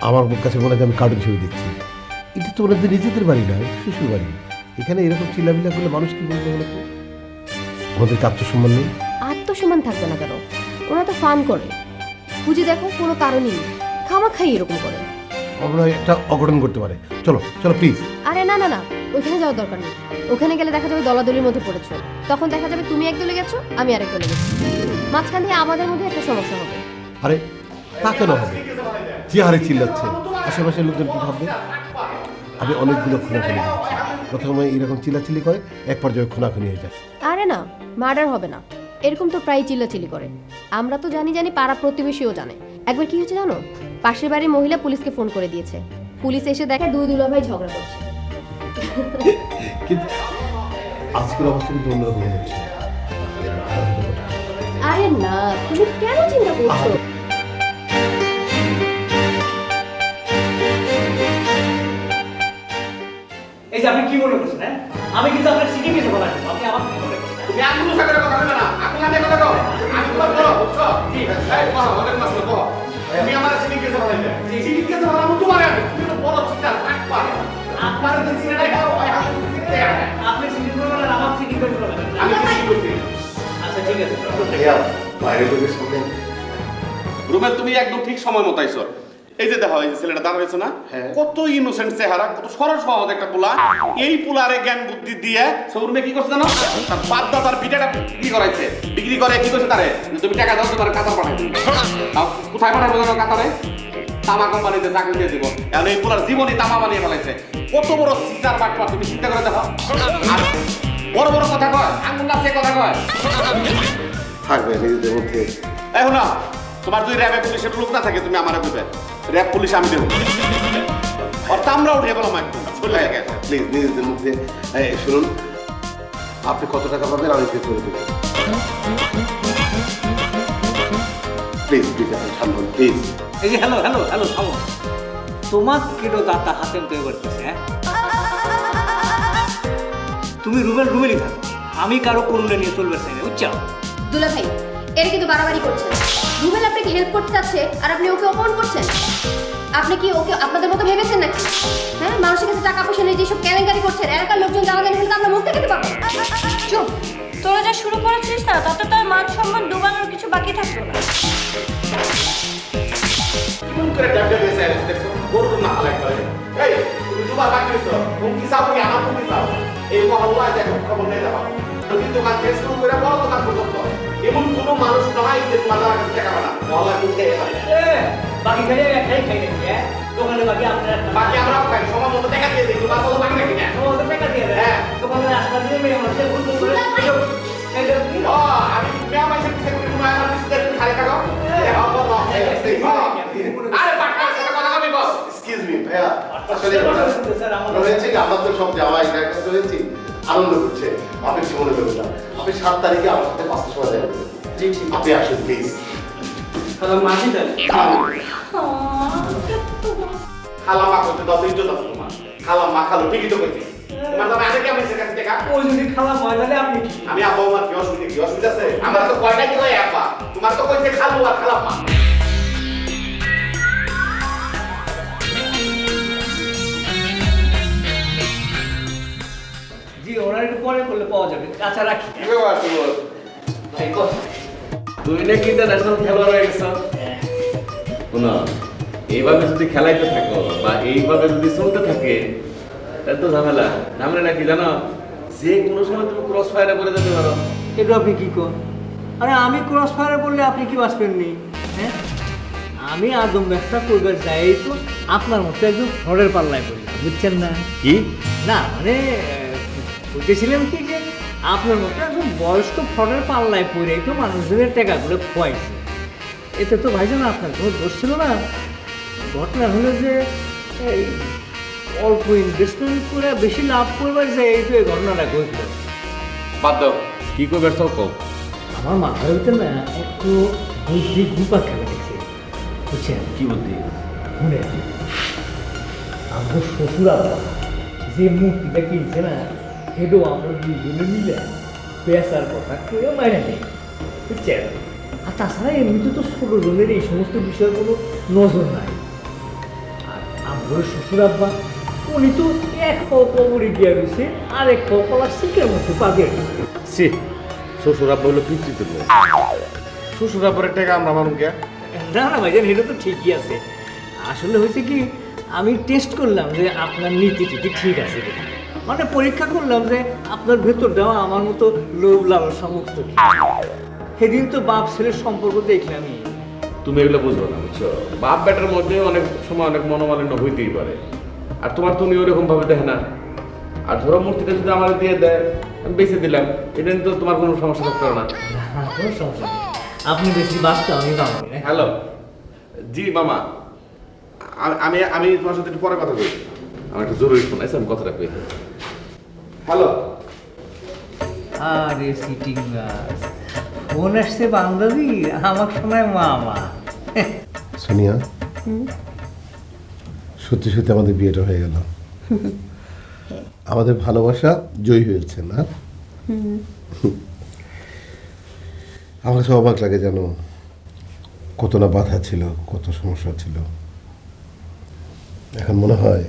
আমার কাছে মনে হয় আমি কার্টুন ছবি দেখছি। এটা তো ওনাদের নিজেদের বাড়ি না, শ্বশুর বাড়ি। এখানে এরকম চিল্লাবিল্লা করলে মানুষ কি বলবে বলো তো? ওনাদের আত্মসম্মান নেই? আত্মসম্মান থাকবে না কেন? ওরা তো ফান করে, খুঁজে দেখো কোনো কারণই নেই, খামাখাই এরকম করে। আমরা একটা অঘটন করতে পারে। চলো চলো প্লিজ। আরে না না না, ওইখানে যাওয়ার দরকার নেই। ওখানে গেলে দেখা যাবে দলাদলির মধ্যে পড়েছো, তখন দেখা যাবে তুমি এক দলে গেছো, আমি আরেক দলে গেছি, মাঝখান দিয়ে আমাদের মধ্যে একটা সমস্যা হবে। আরে তা কেন হবে? যে হারে চিল্লাচ্ছে, আশেপাশের লোকজন কি ভাববে? আমি অনেকগুলো খুনাখুনি দেখেছি, প্রথমে এরকম চিল্লাচিল্লি করে, এক পর্যায়ে খুনাখুনি হয়ে যায়। আরে না, মার্ডার হবে না, এরকম তো প্রায় চিল্লাচিল্লি করে। আমরা তো জানি পাড়া প্রতিবেশীও জানে। একবার কি হয়েছে জানো, পাশের বাড়ির মহিলা পুলিশকে ফোন করে দিয়েছে, পুলিশ এসে দেখে দুই দুলাভাই ঝগড়া করছে। কিন্তু আজকের অবস্থা কিন্তু অন্যরকম হচ্ছে। আরে না, তুমি কেন চিন্তা করছো? এই যে আপনি কি মনে করছেন? হ্যাঁ, আমি কিন্তু আপনার সিটি কেসে বলা আপনি আমার কি মনে করছেন? তুমি আর কোনো কথা বলবে না, আপনি আগে কথা কও। আমি তোমার বড়, বুঝছো? জি, এই বড়, অনেক মাস বড়। তুমি আমার সিনিয়র কেসে বলাইলে। সিনিয়র কেসে বলাবো তোমার আগে। তুমি তো বড় চিন্তা রাখবা। আপনার যে সিনিয়রটাই বড়, ওই হাতে সিনিয়র দেয়। আপনি সিটি করবেন আর আমার সিটি করবেন। আমি সিনিয়র করছি। আচ্ছা ঠিক আছে, বাইরে লোকের সামনে রুমেল, তুমি একদম ঠিক সময় মতো আইছো। এই যে দেখো, এই যে ছেলেটা দাঁড়া হয়েছে না, কত ইনোসেন্ট চেহারা, কত সরল সহজ একটা পোলা। এই পোলারে জ্ঞান বুদ্ধি দিয়ে সৌরমে কি করছে জানো, তার বাদ্দা তার পিঠাটা বিক্রি করাইছে। বিক্রি করে কি করছে তারে, তুমি টাকা দাও, তোমার কাতার পাঠাই দিবে। কোথায় পাঠাবো জানো কাতারে? তামা কোম্পানিতে চাকরি দিয়ে দিব। এখন এই পোলার জীবনই তামা বানিয়ে ফেলাইছে। কত বড় সিটার বাটপা, তুমি চিন্তা করে দেখো। আর বড় বড় কথা কয়, আঙুল নাচে কথা কয়। থাকবে নিজেদের মধ্যে। এখন না, তোমার যদি র্যাবে পুলিশের লোক না থাকে, তুমি আমারে বলবে, র্যাব পুলিশ আমি দেবো। অর্থাৎ আমরা উঠে গেলাম একদম, চলে গেছে। প্লিজ নিজেদের মধ্যে শুনুন, আপনি কত টাকা পাবেন আমি পে করে দেবো। প্লিজ প্লিজ আপনি ঠান্ডা প্লিজ। এই যে হ্যালো হ্যালো হ্যালো, থামো। তোমার কেটো দাঁতা হাতে তৈরি করতেছে। হ্যাঁ, তুমি রুমেলই থাকো, আমি কারো করুণে নিয়ে চলবে চাই না, বুঝছো? দুলাভাই, এর কিন্তু বাড়াবাড়ি করছেন। রুবেল আপনাকে হেল্প করতে চাচ্ছে আর আপনি ওকে অপমান করছেন। আপনি কি ওকে আপনাদের মতো ভেবেছেন নাকি? হ্যাঁ, মানুষের কাছে টাকা পয়সা নিয়ে যেসব কেলেঙ্কারি করছেন, এলাকার লোকজন জানাজানি হলে তো আপনার মুখ থেকে পাবেন। চুপ, তোরা যা শুরু করেছিস না, তাতে তোর মান সম্মান ডুবানোর কিছু বাকি থাকলো না। কোন করে ড্যাবডে দিয়েছে দেখছো, গরুর না হালাই করে। এই তুমি দুবার বাকি হইছো, তুমি কি চাও কি আমার তুমি চাও? এই মহল্লায় দেখো খবর নেই দাও। তুমি দোকান থেকে শুরু করে বড় দোকান পর্যন্ত এমন কোনো মানুষ নয় যে তোমার দ্বারা কাছে টাকা পানা বলা কিনতে পারে বাকি খালি একটাই খাই নাকি হ্যাঁ দোকানে বাকি আপনার বাকি আমরা খাই সময় মতো টাকা দিয়ে দিই তোমার তো বাকি নাকি না টাকা দিয়ে দেয় হ্যাঁ। দোকানে রাস্তা দিয়ে মেয়ে মানুষের ভুল ভুল করে ও আমি মেয়া মাইসের পিছে করে তোমার আমার পিছে খালি থাকো আরে পার্টনার সাথে কথা কবি বস এক্সকিউজ মি ভাইয়া আসলে আমরা হয়েছে কি আমরা তো সব জামাই একটা হয়েছি আনন্দ করছে আপনি কিছু মনে করবেন না আপনি 7 তারিখে আমার সাথে 5টার সময় দেখা করবেন জি ঠিক আপনি আসুন প্লিজ তাহলে মাসি তাহলে খালা মা করতে দশ ইজ্জত আছে তোমার খালা মা খালো ঠিকই তো করছি তোমার দামে আগে কি আমি কাছে টাকা ওই যদি খালা ময়দানে আপনি আমি আব্বা আমার কি অসুবিধা আছে আমার তো কয়টা কি হয় আব্বা তোমার তো কইছে খালু আর খালা মা জি ওনার একটু পরে করলে পাওয়া যাবে আচ্ছা রাখি কি ব্যাপার তোমার ভাই কত তুই নাকি ইন্টারন্যাশনাল খেলোয়াড় হয়ে গেছ শোনো এইভাবে যদি খেলাইতে থাকো বা এইভাবে যদি চলতে থাকে তাহলে তো ঝামেলা ঝামেলা নাকি জানো যে কোনো সময় তুমি ক্রস ফায়ারে পড়ে যেতে পারো এটা আপনি কি কর আরে আমি ক্রস ফায়ারে বললে আপনি কি বাঁচবেননি হ্যাঁ আমি আদম ব্যবসা করবার যাই তো আপনার মতো একদম ফ্রডের পাল্লায় পড়লাম বুঝছেন না কি না মানে বলতেছিলাম কি যে আপনার মতো একদম বয়স্ক ফ্রডের পাল্লায় পড়েই তো মানুষজনের টাকাগুলো খোয়াইছে এতে তো ভাইজান আপনার কোনো দোষ ছিল না ঘটনা হলো যে এই অল্প ইনভেস্টমেন্ট করে বেশি লাভ করবার যায় এই তো এই ঘটনাটা ঘটলো বাদ দাও কি করবে সব কম আমার মাথার ভিতরে না একটু বুদ্ধি ঘুপা খেলা দেখছে বুঝছেন কি বুদ্ধি শুনে আমার শ্বশুর আব্বা যে মূর্তিটা কিনছে না সেটাও আমরা দুজনে মিলে পেঁচার কথা কেউ মাইনে নেই বুঝছেন আর তাছাড়া এমনিতে তো ছোটো জনের এই সমস্ত বিষয়ে কোনো নজর নাই আর আমার শ্বশুর আব্বা উনি তো এক পাও কবরে গিয়া রয়েছে আর এক পাও কলার সিটের মধ্যে পা দিয়ে গেছে সে শ্বশুর আব্বা হলো পিতৃত্ব শ্বশুর আব্বার টাকা আমরা মানুষ গিয়া না না ভাইজান এটা তো ঠিকই আছে আসলে হয়েছে কি আমি টেস্ট করলাম যে আপনার নীতি টিতি ঠিক আছে কিনা মানে পরীক্ষা করলাম যে আপনার ভেতরটাও আমার মতো লোভ লালসা মুক্ত সেদিন তো বাপ ছেলের সম্পর্ক দেখলামই তুমি এগুলো বুঝবো না বুঝছো বাপ বেটার মধ্যে অনেক সময় অনেক মনোমালিন্য হইতেই পারে আর তোমার তুমি ওরকম ভাবে দেখে না আর ধরো মূর্তিটা যদি আমার দিয়ে দেয় আমি বেঁচে দিলাম এটা নিয়ে তো তোমার কোনো সমস্যা থাকতে পারে না না, কোনো সমস্যা নেই। আপনি বেশি বাঁচতে আমি বাবা হ্যালো জি মামা আমি আমি তোমার সাথে একটু পরে কথা বলি আমার একটা জরুরি ফোন আছে আমি কথাটা কই হ্যালো আরে সিটিং গাছ ফোন আসছে বান্দাবি আমার সময় মামা সোনিয়া সত্যি সত্যি আমাদের বিয়েটা হয়ে গেল আমাদের ভালোবাসা জয়ী হয়েছে না আমার কাছে অবাক লাগে জানো কত না বাধা ছিল কত সমস্যা ছিল এখন মনে হয়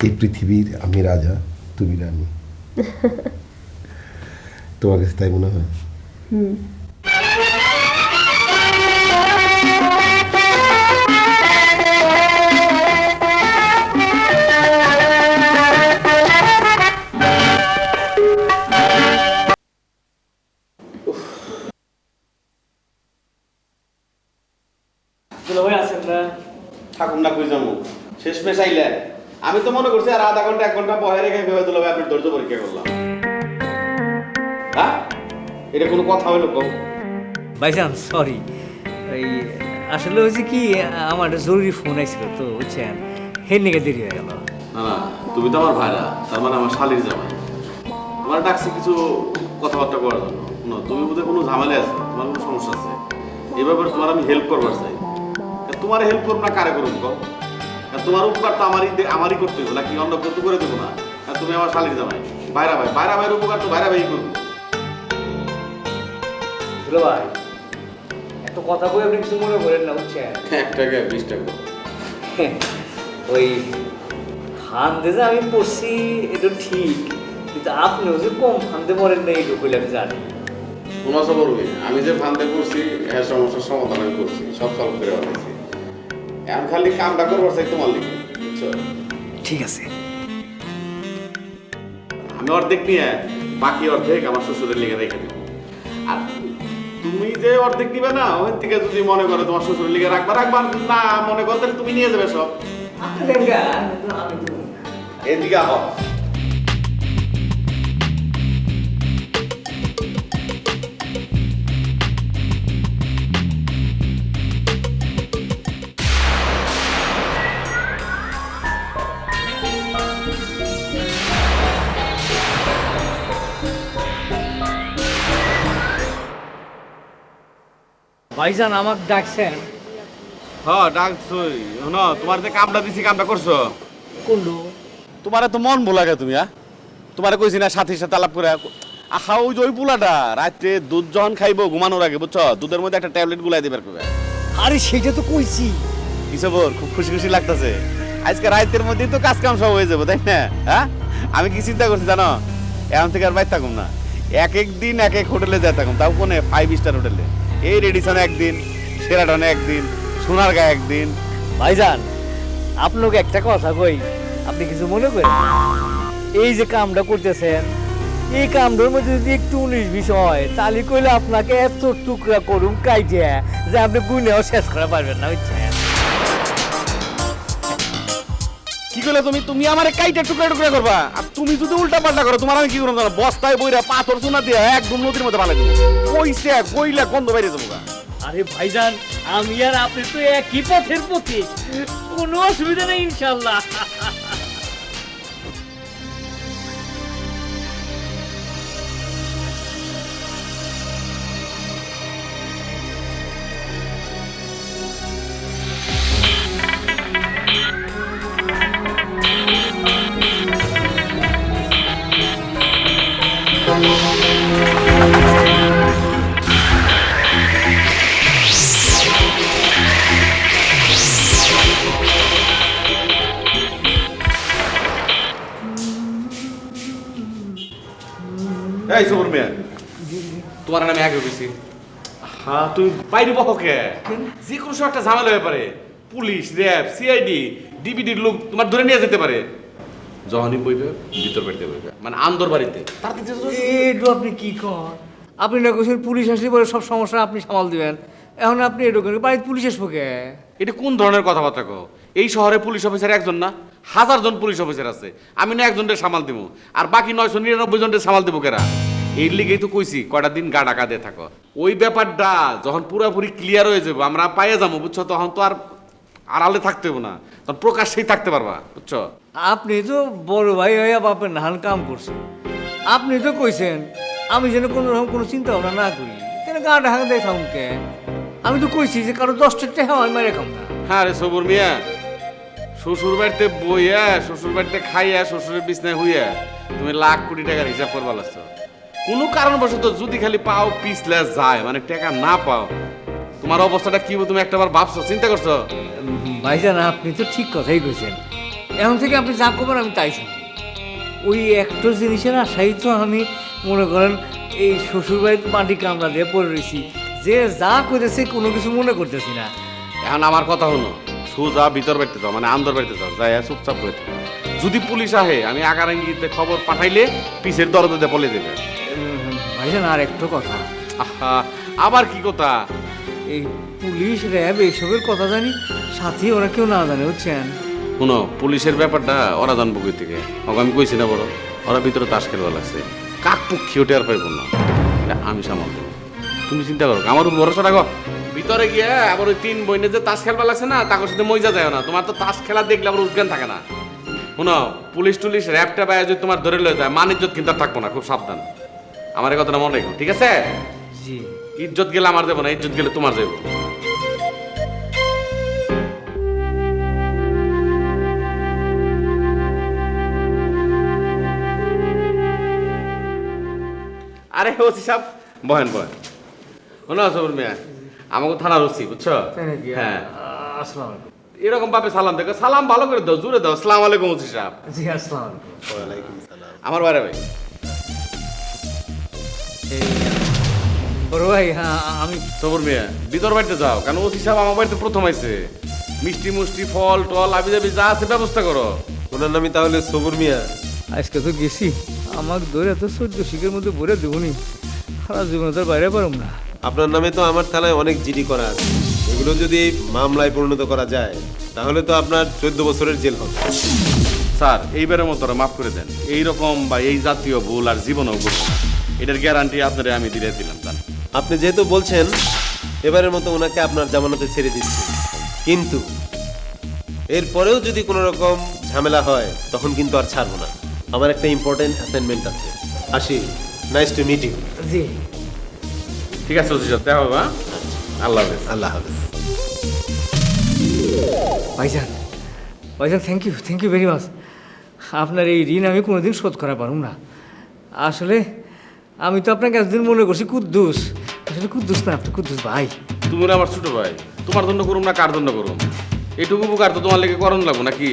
এই পৃথিবীর আমি রাজা তুমি রানী তোমার কাছে তাই মনে হয় ভাই আছেন না থাকুন না কই যাবো শেষ মেশ আইলে আমি তো মনে করছি আর আধা ঘন্টা 1 ঘন্টা বহে রেখে ভেবে দিল আপনি ধৈর্য পরীক্ষা করলাম হ্যাঁ এটা কোনো কথা হইলো কম ভাইজান সরি এই আসলে হয়েছে কি আমার একটা জরুরি ফোন আইছিল তো বুঝছেন হের নিকে দেরি হয়ে গেল না না তুমি তো আমার ভাইরা তার মানে আমার শালির জামাই আমার ডাকছে কিছু কথাবার্তা করার জন্য না তুমি বোধহয় কোনো ঝামেলা আছে তোমার কোনো সমস্যা আছে এই ব্যাপারে তোমার আমি হেল্প করবার চাই তোমার হেল্প করবো না কারে করবো কম তোমার উপকার তো আমারই করতে হবে নাকি অন্য কেউ তো করে দেবো না আর তুমি আমার শালির জামাই বাইরা ভাইয়ের উপকার তো বাইরা ভাই করবো বুঝলো ভাই একটা কথা বলে আপনি কিছু মনে করেন না বুঝছেন 1 টাকা 20 টাকা ওই ফান্দে যে আমি পড়ছি এটা ঠিক কিন্তু আপনিও যে কম ফান্দে পড়েন না এইটুকু বলে আমি জানি কোনো আশা করবি আমি যে ফান্দে করছি এর সমস্যার সমাধান আমি করছি সব সলভ করে বানাইছি এখন খালি কামটা করবার চাই তোমার লিখে বুঝছো ঠিক আছে আমি অর্ধেক নিয়ে বাকি অর্ধেক আমার শ্বশুরের লিগে রেখে দেবো। আর তুমি যে অর্ধেক দিবে না ওই থেকে যদি মনে করো তোমার শ্বশুরের লিগে রাখবা রাখবা, না মনে করো তাহলে তুমি নিয়ে যাবে সব। আপনি দেন গা, আমি দেবো। এদিকে আহ। ভাইজান আমাকে ডাকছেন? হ্যাঁ ডাকছই। শোনো, তোমার যে কামটা দিছি কামটা করছো? করলো। তোমারে তো মন ভোলা গে তুমি, তোমারে কইছি না সাথীর সাথে আলাপ করে আহা ওই যে ওই পোলাটা রাত্রে দুধ যখন খাইবো ঘুমানোর আগে বুঝছো, দুধের মধ্যে একটা ট্যাবলেট গুলাই দিবার করবে। আরে সেটা তো কইছি। কিসব খুব খুশি খুশি লাগতেছে, আজকে রাতের মধ্যেই তো কাজ কাম সব হয়ে যাবো, তাই না? হ্যাঁ, আমি কি চিন্তা করছি জানো, এখন থেকে আর বাইর থাকুম না, এক এক দিন এক এক হোটেলে যাই থাকুম, তাও কোনে 5 স্টার হোটেলে। এই রেডিসনে একদিন, সেরাটনে একদিন, সোনারগাঁ একদিন। ভাইজান আপনাকে একটা কথা কই, আপনি কিছু মনে করেন না। এই যে কামটা করতেছেন, এই কামটার মধ্যে যদি একটু 19-20 হয় তাহলে কইলে আপনাকে এত টুকরা করুন কাইটে যে আপনি গুনেও শেষ করা পারবেন না, বুঝছেন? কি করলে তুমি? তুমি আমার কাইটা টুকরা টুকরা করবা, আর তুমি যদি উল্টা পাল্টা করো তোমার আমি কি করবো জানো? বস্তায় বইরা পাথর সোনা দিয়ে একদম নদীর মধ্যে পালাই দেবো, কইছে কইলা গন্ধ বাইরে যাবো। আরে ভাইজান আমি আর আপনি তো একই পথের প্রতি, কোনো অসুবিধা নেই ইনশাল্লাহ। এই সবর মিয়া, তোমার নামে আগে গেছি। হ্যাঁ তুমি বাইরে বহকে, যে কোনো সময় একটা ঝামেলা হয়ে পারে, পুলিশ, র্যাব, সিআইডি, ডিবিডির লোক তোমার ধরে নিয়ে যেতে পারে। যখনই বইবে ভিতর বাড়িতে বইবে, মানে আন্দর বাড়িতে। একটু আপনি কি কর, আপনি না কোথাও পুলিশ আসলে পরে সব সমস্যা আপনি সামাল দিবেন, এখন আপনি এটু করে বাড়িতে পুলিশ আসবো কে? এটা কোন ধরনের কথাবার্তা কো? এই শহরে পুলিশ অফিসার একজন না, 1000 জন পুলিশ অফিসার আছে, আমি না একজনকে সামাল দিব, আর বাকি 999 জনকে সামাল দিব কেরা? এর লিগেই তো কইছি কয়টা দিন গা ঢাকা দিয়ে থাকো। ওই ব্যাপারটা যখন পুরোপুরি ক্লিয়ার হয়ে যাবো, আমরা পাইয়ে যাবো বুঝছো, তখন তো আর আড়ালে থাকতে হবে না, তখন প্রকাশ্যেই থাকতে পারবা, বুঝছো? আপনি তো বড় ভাই হইয়া বাপের নাহান কাম করছেন, আপনি তো কইছেন আমি যেন কোনো রকম কোনো চিন্তা ভাবনা না করি, কেন গা ঢাকা দিয়ে থাকুন কে? আমি তো কইছি যে কারো 10 টাকা আমি মেরে খাম না। হ্যাঁ রে সবুর মিয়া, শ্বশুর বাড়িতে বইয়া, শ্বশুর বাড়িতে খাইয়া, শ্বশুরের বিছনায় হইয়া তুমি লাখ কোটি টাকার হিসাব করবা লাগছো। কোনো কারণবশত যদি খালি পাও পিছলে যায়, মানে টাকা না পাও, তোমার অবস্থাটা কি হবে তুমি একটাবার ভাবছো, চিন্তা করছো? ভাইজান আপনি তো ঠিক কথাই কইছেন, এখন থেকে আপনি যা করবেন আমি তাই শুনি। ওই একটা জিনিসের আশাই তো আমি মনে করেন এই শ্বশুরবাড়িতে মাটি কামড়া দিয়ে পড়ে রয়েছি, যে যা করেছে কোনো কিছু মনে করতেছি না। এখন আমার কথা হলো, সোজা ভিতর বাড়িতে যাও, মানে আন্দর বাড়িতে যাও, যাই চুপচাপ হয়ে থাকো। যদি পুলিশ আহে আমি আগারাঙ্গিতে খবর পাঠাইলে পিছের দরজাতে বলে দেবে। ভাইজান আর একটা কথা, আহা, আবার কি কথা? এই পুলিশ র্যাব এইসবের কথা জানি, সাথে ওরা কেউ না জানে, বুঝছেন? শুনো, পুলিশের ব্যাপারটা ওরা জানবো কই থেকে? ওকে আমি কইছি না বড়, ওরা ভিতরে তাস খেলবা লাগছে, কাক পক্ষী ওঠে আর পাইব না, এটা আমি সামাল দেবো। তুমি চিন্তা করো, আমার উপর ভরসা রাখো। ভিতরে গিয়ে আবার ওই 3 বইনে যে তাস খেলবা লাগছে না, তার সাথে মজা যায় না, তোমার তো তাস খেলা দেখলে আবার উদ্জ্ঞান থাকে না। শুনো, পুলিশ টুলিশ র্যাবটা বাইরে যদি তোমার ধরে লয়ে যায়, মান ইজ্জত কিন্তু আর থাকবো না, খুব সাবধান। আমার এই কথাটা মনে রেখো, ঠিক আছে? জি। ইজ্জত গেলে আমার দেবো না, ইজ্জত গেলে তোমার যাবো। আরে ওসি সাহেব, বহেন বহেন। শোনো সবুর মিয়া, আমাকে থানার ওসি, বুঝছো? হ্যাঁ, আসসালামু আলাইকুম। এরকম ভাবে সালাম দেখো, সালাম ভালো করে দাও, জুড়ে দাও। আসসালামু আলাইকুম ওসি সাহেব। জি আসসালামু আলাইকুম। ওয়ালাইকুম সালাম। আমার বাইরে ভাই। বড় ভাই, হ্যাঁ আমি সবুর মিয়া, ভিতর বাড়িতে যাও, কারণ ওসি সাহেব আমার বাড়িতে প্রথম আইছে। মিষ্টি মুষ্টি ফল টল আবি যাবি যা আছে ব্যবস্থা করো। ওনার নামই তাহলে সবুর মিয়া? আজকে তো গেছি, আমাকে ধরে তো 14 শিখের মধ্যে ভরে দেবনি, সারা জীবনে তার বাইরে পারম না। আপনার নামে তো আমার থানায় অনেক জিডি করা আছে, এগুলো যদি মামলায় পরিণত করা যায় তাহলে তো আপনার 14 বছরের জেল হবে। স্যার এইবারের মতো ওরা মাফ করে দেন, এইরকম বা এই জাতীয় ভুল আর জীবনেও করবো না। এটার গ্যারান্টি আপনারে আমি দিয়ে দিলাম স্যার। আপনি যেহেতু বলছেন এবারের মতো ওনাকে আপনার জামানতে ছেড়ে দিচ্ছি, কিন্তু এরপরেও যদি কোনো রকম ঝামেলা হয় তখন কিন্তু আর ছাড়বো না। আমার একটা ইম্পর্টেন্ট অ্যাসাইনমেন্ট আছে। আসি, নাইস টু মিট ইউ। জি, ঠিক আছে ওসি সাহেব, দেখা হবে। হ্যাঁ, আল্লাহ হাফেজ। আল্লাহ হাফেজ। ভাইজান ভাইজান, থ্যাংক ইউ ভেরি মাচ। আপনার এই ঋণ আমি কোনোদিন শোধ করা পারব না। আসলে আমি তো আপনাকে একদিন মনে করছি কুদ্দুস, আসলে কুদ্দুস না, আপনি কুদ্দুস ভাই। তুমি হলে আমার ছোট ভাই, তোমার জন্য করুম না কার জন্য করুম, এইটুকু উপকার তো তোমার লেগে করণ লাগবো নাকি?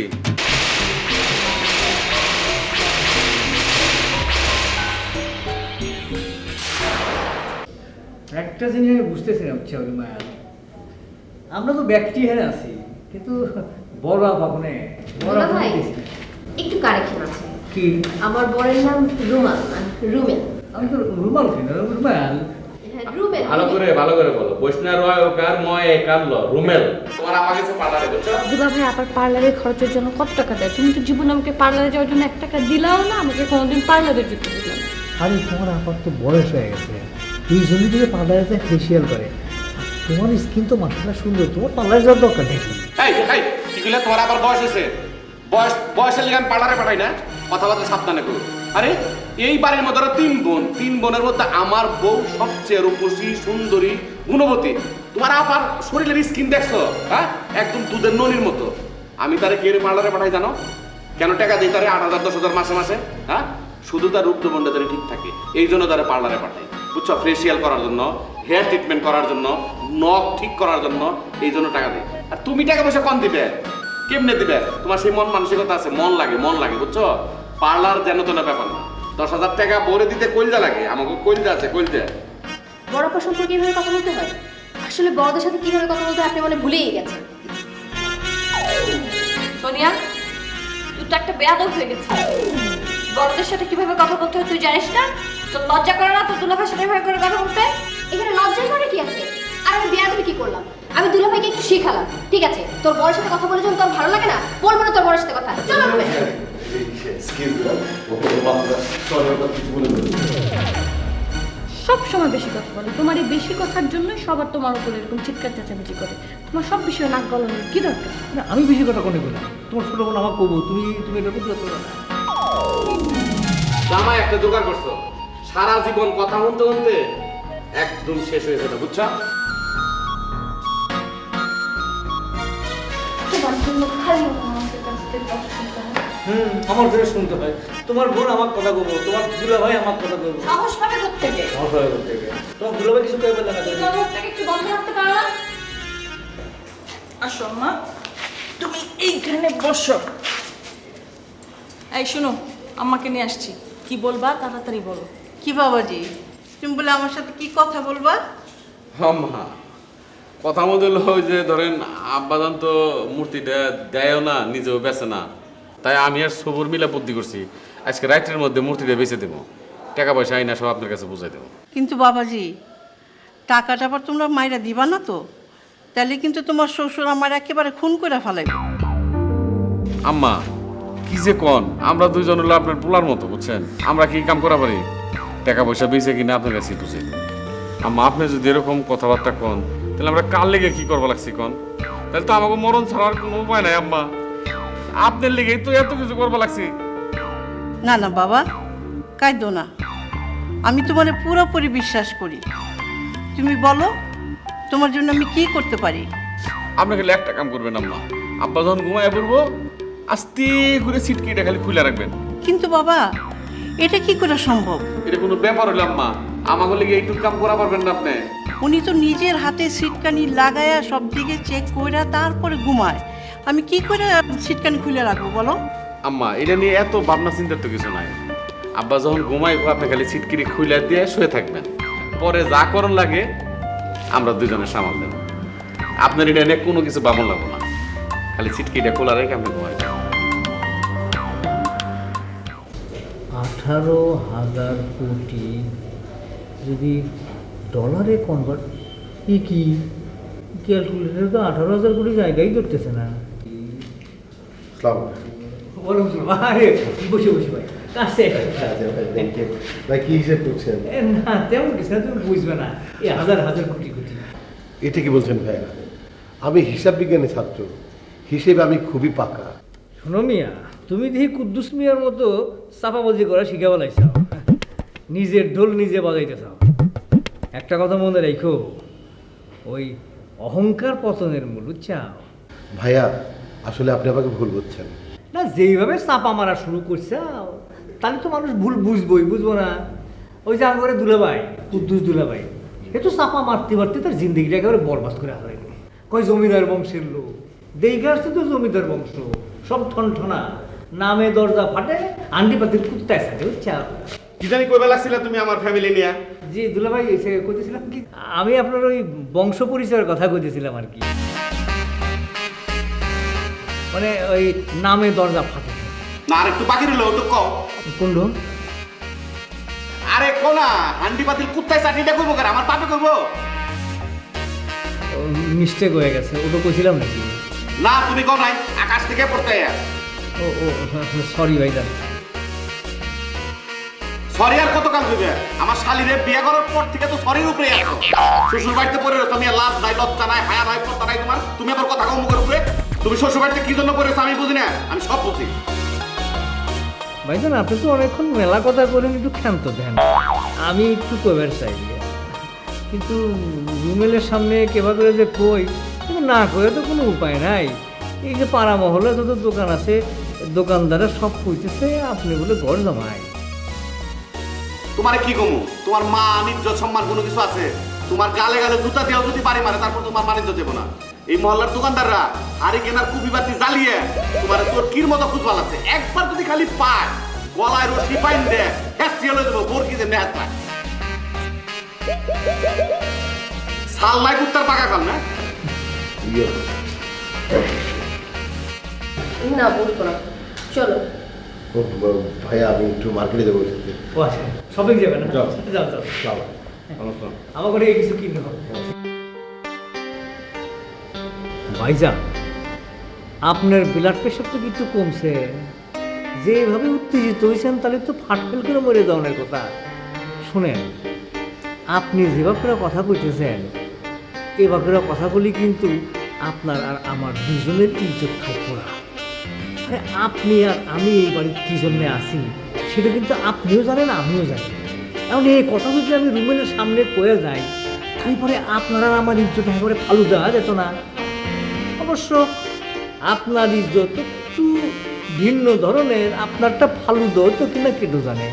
একটা জিনিস আমি বুঝতেছি না, বুঝছি মায়া, আমরা তো ব্যক্তি হ্যাঁ আছি, কিন্তু বড় আপনে দুলা ভাই, একটু কারেকশন আছে। কি? আমার বরের নাম রুমাল না রুমেল। আমি তো রুমাল কিনা, রুমাল। হ্যাঁ, রুমেল। ভালো করে বলো। বৈষ্ণব রয় ওকার ময় কামলো রুমেল। তোমার আমাকে কাছে পার্লারে বুঝছো? দুলা ভাই আবার পার্লারের খরচের জন্য কত টাকা দেয়? তুমি তো জীবনে আমাকে পার্লারে যাওয়ার জন্য 1 টাকা দিলাও না, আমাকে কোনোদিন পার্লারে যেতে দিলাম না। আরে তোমার আপার তো বয়স হয়ে গেছে, এই জন্য তুমি পার্লারে যায় ফেসিয়াল করে। তোমার স্কিন তো মাসাল্লাহ সুন্দর, তোমার পার্লারে যাওয়ার দরকার নেই। কি কইলে তোমার আবার বয়স হয়েছে? বয়সের লিগে আমি পার্লারে পাঠাই না, কথাবার্তা সাবধানে করো। আরে এই বাড়ির মধ্যে 3 বোনের মধ্যে আমার বউ সবচেয়ে রূপসী, সুন্দরী, গুণবতী। তোমার আবার শরীরের স্কিন দেখছো? হ্যাঁ, একদম দুধের ননির মতো। আমি তারে কে পার্লারে পাঠাই জানো? কেন টাকা দিই তারে 8,000 10,000 মাসে মাসে? হ্যাঁ, শুধু তার রূপবন্ধ তারে ঠিক থাকে, এই জন্য তারে পার্লারে পাঠাই। বুঝছো? ফেসিয়াল করার জন্য, হেয়ার ট্রিটমেন্ট করার জন্য, নখ ঠিক করার জন্য, এই জন্য টাকা দেয়। আর তুমি টাকা পয়সা কম দিবে, কেমনে দিবে? তোমার সেই মন মানসিকতা আছে, মন লাগে, বুঝছো? পার্লার যেন তো না ব্যাপার না। 10,000 টাকা ভরে দিতে কইলজা লাগে, আমাকে কইলজা আছে, কইলজা। বড় আপা সম্পর্কে এইভাবে কথা বলতে হয়? আসলে বড়দের সাথে কিভাবে কথা বলতে হয় আপনি মনে ভুলেই গেছেন। সোনিয়া, তুই তো একটা বেয়াদব হয়ে গেছিস। বড়দের সাথে কিভাবে কথা বলতে হয় তুই জানিস না? তোর লজ্জা করে না তোর দুলাভাইয়ের সাথে এভাবে করে কথা বলতে? এখানে লজ্জার করে কি আছে? আর আমি বিয়াদবি কি করলাম? আমি দুলাভাইকে একটু শিখালাম। ঠিক আছে, তোর বড়ের সাথে কথা বলে যখন তোর ভালো লাগে না, বলবো না তোর বড়ের সাথে কথা। চলো রুমে। সব সময় বেশি কথা বলে। তোমার এই বেশি কথার জন্য সবার তোমার উপর এরকম চিৎকার চেঁচামেচি করে। তোমার সব বিষয়ে নাক গলানোর কি দরকার? না, আমি বেশি কথা কোনে বললাম, তোমার ছোট বোন আমার কবু, তুমি এটা বুঝতে পারো না। জামাই একটা জোগাড় করছো, সারা জীবন কথা শুনতে একদম শেষ হয়ে যাবে, বুঝছো? তোমার জন্য খালি আমাদের কাছ থেকে কথা শুনতে হয়। আমার জন্য শুনতে হয়। তোমার বোন আমার কথা বলবো, তোমার দুলাভাই আমার কথা বলবো। সাহস পাবে কোত্থেকে? সমস্যা করতে গেলে তোমার দুলাভাই কিছু করে বললে না। তোমার মুখটাকে একটু বন্ধ রাখতে পারো না? আসো মা, তুমি এইখানে বসো। এই শোনো, আম্মাকে নিয়ে আসছি। কি বলবা তাড়াতাড়ি বলো। কি বাবাজি, তুমি বলে আমার সাথে কি কথা বলবা? মা, কথা মতো হলো ওই যে ধরেন আব্বাজান তো মূর্তিটা দেয়ও না, নিজেও বেচে না, তাই আমি আর সবুর মিলা বুদ্ধি করছি আজকে রাত্রের মধ্যে মূর্তিটা বেচে দেবো, টাকা পয়সা আইনা সব আপনার কাছে বুঝাই দেবো। কিন্তু বাবাজি, টাকাটা আবার তোমরা মাইরা দিবা না তো? তাহলে কিন্তু তোমার শ্বশুর আমার একেবারে খুন করে ফেলাইবে। আম্মা কি যে কন, আমরা দুইজন হলো আপনার পোলার মতো, বুঝছেন? আমরা কি কাম করা পারি? টাকা পয়সা বেঁচে কিনা আপনার কাছে বুঝে। আম্মা আপনি যদি এরকম কথাবার্তা কন, তাহলে আমরা কার লেগে কি করবো লাগছি কন? তাহলে তো আমাকে মরণ ছাড়ার কোনো উপায় নাই আম্মা, আপনার লেগেই তো এত কিছু করবো লাগছি। না না বাবা, কাঁদো না, আমি তোমার পুরোপুরি বিশ্বাস করি। তুমি বলো তোমার জন্য আমি কি করতে পারি? আপনি খালি একটা কাম করবেন আম্মা, আব্বা যখন ঘুমায় পড়বো আস্তে করে সিটকিটা খালি খুলে রাখবেন। কিন্তু বাবা, এটা কি করে সম্ভব? এটা কোনো ব্যাপার হলো আম্মা? আমাকে লেগে এইটুকু কাম করা পারবেন না আপনি? উনি তো নিজের হাতে সিটকানি লাগায়া সব দিকে চেক কইরা তারপরে ঘুমায়, আমি কি করে সিটকানি খুলে রাখবো বলো? আম্মা এটা নিয়ে এত ভাবনা চিন্তার তো কিছু নাই। আব্বা যখন ঘুমাইবো আপনি খালি সিটকিরি খুলে দিয়ে শুয়ে থাকবেন, পরে যা করণ লাগে আমরা দুজনে সামাল দেব। আপনার এটা নিয়ে কোনো কিছু ভাবন লাগবো না, খালি সিটকিটা খোলা রেখে আপনি ঘুমাইবেন। 18,000 কোটি যদি ডলারে কনভার্ট, কি ক্যালকুলেটার তো 18,000 কোটি জায়গায় ধরতেছে না। আসসালামু আরে বসে বসে ভাই কাছে আলাইকুম। ভাই কি হিসেব করছেন? না তেমন কিছু না, তুমি বুঝবে না, এই হাজার হাজার কোটি কোটি। এটা কি বলছেন ভাইয়া? আমি হিসাব বিজ্ঞানের ছাত্র, হিসেবে আমি খুবই পাকা। শোনো মিয়া, তুমি দেখি কুদ্দুস মিয়ার মতো চাপাবাজি করা শিখে বলাইছাও, নিজের ঢোল নিজে বাজাইতে চাও। একটা কথা মনে রাখো, ওই অহংকার পতনের মূল, বুঝছাও? ভাইয়া আসলে আপনি আমাকে ভুল বুঝছেন। না, যেইভাবে চাপা মারা শুরু করছে তাহলে তো মানুষ ভুল বুঝবোই, বুঝবো না? ওই যে আমার দুলাভাই, কুদ্দুস দুলাভাই, এ তো চাপা মারতে মারতে তার জিন্দগিটা একেবারে বরবাদ করে হারাইনি। কয় জমিদার বংশের লোক, দেখে আসছে তো জমিদার বংশ, সব ঠনঠনা, নামে দরজা ফাটে, আন্ডি পাতির কুত্তায় থাকে, বুঝছা? কি জানি কইবা লাগছিল তুমি আমার ফ্যামিলি নিয়ে? জি দুলাভাই, এসে কইতেছিলাম কি, আমি আপনার ওই বংশ পরিচয়ের কথা কইতেছিলাম আর কি। মানে ওই নামে দরজা ফাটে। না আর একটু বাকি রইল, তো কও। কোন? আরে কোনা হান্ডি পাতিল কুত্তায় চাটনিটা করবো কেন? আমার পাপে করবো? মিস্টেক হয়ে গেছে, ওটা কইছিলাম নাকি? না তুমি কও নাই, আকাশ থেকে পড়তে ও সরি ভাইজান। সরি আর কত কাল হইবে? আমার শালিরে বিয়ে করার পর থেকে তো সরির উপরে আছো। শ্বশুর বাড়িতে পড়ে রয়েছো, তুমি লাভ নাই, লজ্জা নাই, হায়া নাই, কথা নাই তোমার। তুমি আবার কথা কও মুখের উপরে। তুমি শ্বশুর বাড়িতে কি জন্য পড়েছো আমি বুঝি না, আমি সব বুঝি। ভাইজান আপনি তো অনেকক্ষণ মেলা কথা বলেন, একটু ক্ষান্ত দেন। আমি একটু কইবার চাই, কিন্তু রুমেলের সামনে কেবা করে যে কই, কিন্তু না কয়ে তো কোনো উপায় নাই। এই যে পাড়া মহলে যত দোকান আছে, দোকানদাররা সব কইতেছে আপনি বলে ঘর জমায়। তোমারে কি কমু? তোমার মা ইজ্জত সম্মান কোনো কিছু আছে? তোমার গালে গালে জুতা দিয়েও যদি বাড়ি মারে, তারপর তোমার মান ইজ্জত দেবো না? এই মহল্লার দোকানদাররা হারি কেনার কুপি বাতি জ্বালিয়ে তোমার তোর কির মতো খুঁজ আছে। একবার যদি খালি পায়, গলায় রশি পাইন দে, হ্যাঁ দেবো বোর কি যে মেহাত পায়। সাল নাই কুত্তার পাকা খান না? না বলবো না, চলো। ভাইয়া আমি একটু মার্কেটে যাবো। ও আচ্ছা, শপিং যাবে না? যাও। যাও যাও, আমার ঘরে কিছু কিনতে হবে। ভাইজান আপনার ব্লাড প্রেশার তো একটু কমছে, যেভাবে উত্তেজিত হয়েছেন তাহলে তো ফাটফেল করে মরে যাওয়ার কথা। শুনেন, আপনি যেভাবে করে কথা কইতেছেন, এভাবে করে কথা বলি কিন্তু আপনার আর আমার দুজনের ইজ্জত থাকবো না। আরে আপনি আর আমি এই বাড়ির কী জন্যে আসি সেটা কিন্তু আপনিও জানেন, আমিও জানি। এখন এই কথা যদি আমি রুমের সামনে কয়ে যাই, তারপরে আপনার আর আমার ইজ্জত একেবারে ফালু দেওয়া যেত না। অবশ্য আপনার ইজ্জত একটু ভিন্ন ধরনের, আপনারটা ফালুদো তো কিনা কেটে জানে।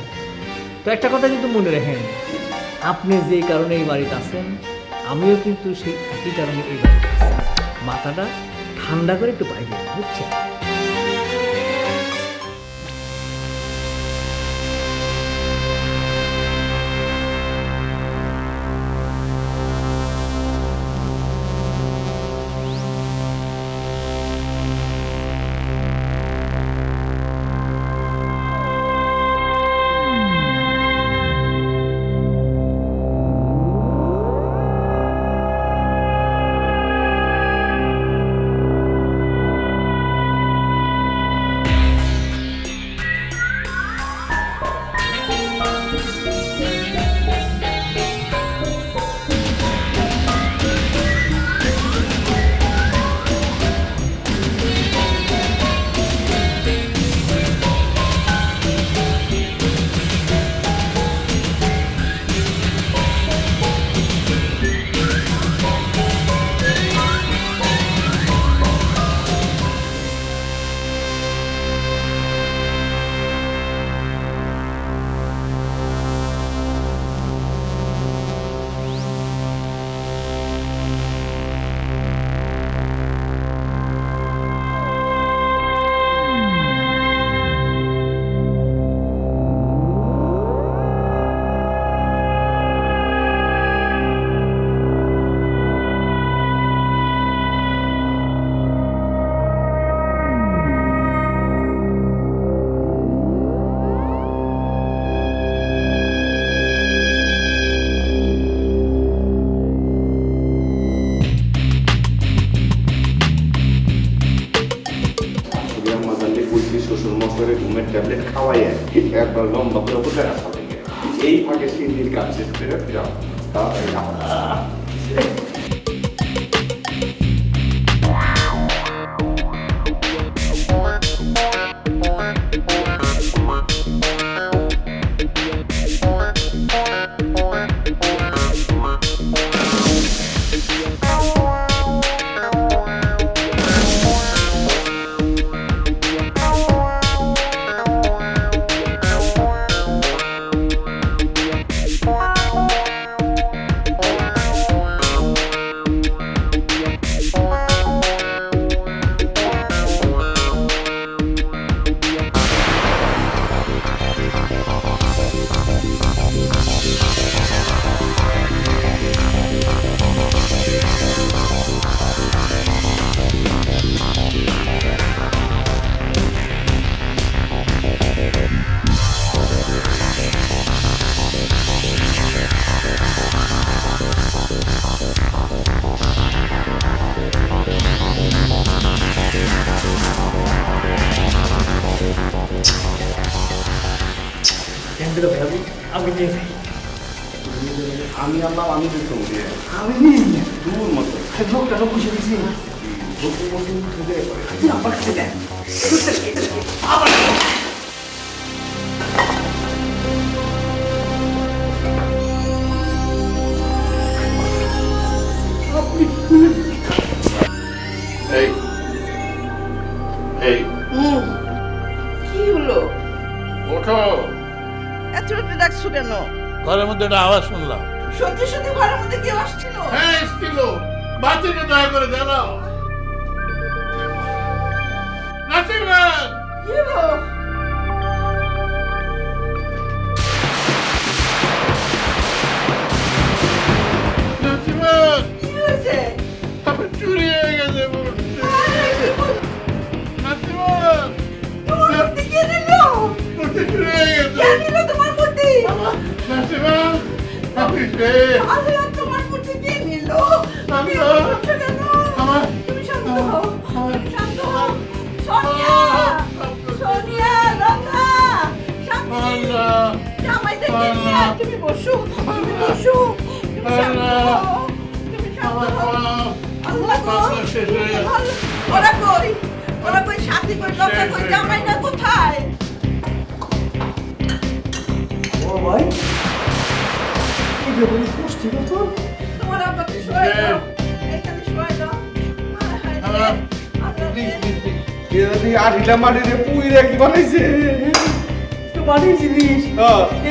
তো একটা কথা কিন্তু মনে রাখেন, আপনি যে কারণে এই বাড়িতে আছেন, আমিও কিন্তু সেই একই কারণে এই বাড়িতে আছি। মাথাটা ঠান্ডা করে একটু বাইরে, বুঝছেন? একবার লম্বা করে বসে রাখা লাগে এই ফাঁকে সিন্ধির কাজ শেষ করে যাও তাড়াতাড়ি যাও আমি নিয়ে যাই। আমি আল্লাহ আমি দেখতে দিয়ে আমি নিয়ে যাই। দূর মতো লোকটা লোক বসে দিছি আবার খেতে দেন আবার এই এই কি হলো? ওঠো, এত রাতে ডাকছো কেন? ঘরের মধ্যে একটা আওয়াজ শুনলাম। সত্যি সত্যি ঘরের মধ্যে কেউ আসছিল? হ্যাঁ এসছিল, বাচ্চাকে দয়া করে জানাও। নাসিমা, কি হলো? নাসিমা, কি হয়েছে? আমার চুরি হয়ে গেছে মূর্তি। নাসিমা, তোমার মূর্তি কে নিল? মূর্তি চুরি হয়ে গেছে। কে নিল তোমার মূর্তি? নাসিমা, আমি শেষ। আল্লাহ, তোমার মূর্তি কে নিল? তুমি আল্লাহ। এমন করছো কেন? আমার তুমি শান্ত হও, তুমি শান্ত হও। সোনিয়া, সোনিয়া, রঙা, শান্তি। আল্লাহ, জামাইদেরকে নিয়ে আয়, তুমি বসো, তুমি বসো, তুমি শান্ত হও, তুমি শান্ত হও। আল্লাহ গো, আল্লাহ শেষ হয়ে গেছে। আল্লাহ, ওরা কই? ওরা কই? সাথী কই? রঙা কই? জামাইটা কোথায়? ও ভাই এই যে বলি কষ্ট তো তোমার আব্বাকে শোয়াই দাও, এখানে শোয়াই দাও। হায় হায় রে, আল্লাহ, আল্লাহ রে। আঠিলা মাটিতে পুইরা কি বানাইছে তো বাড়ির জিনিস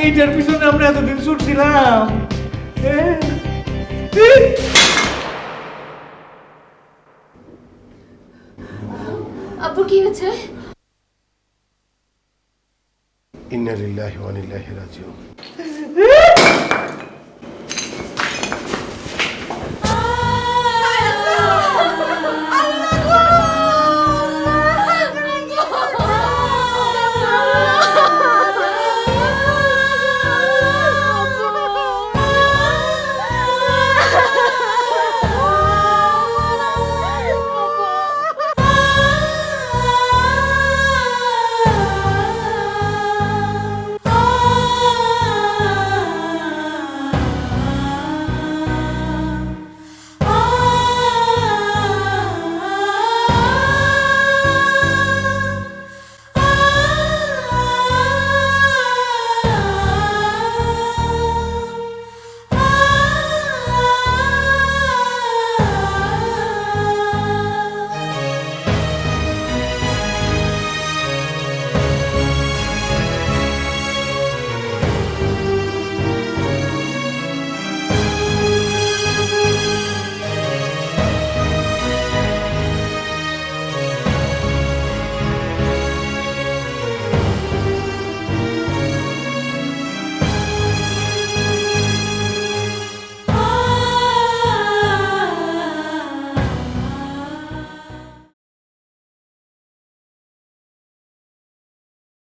এইটার পিছনে আমরা এতদিন ছুটছিলাম আব্বু কি হয়েছে? ইন্না লিল্লাহি ওয়া ইন্না ইলাইহি রাজিউন।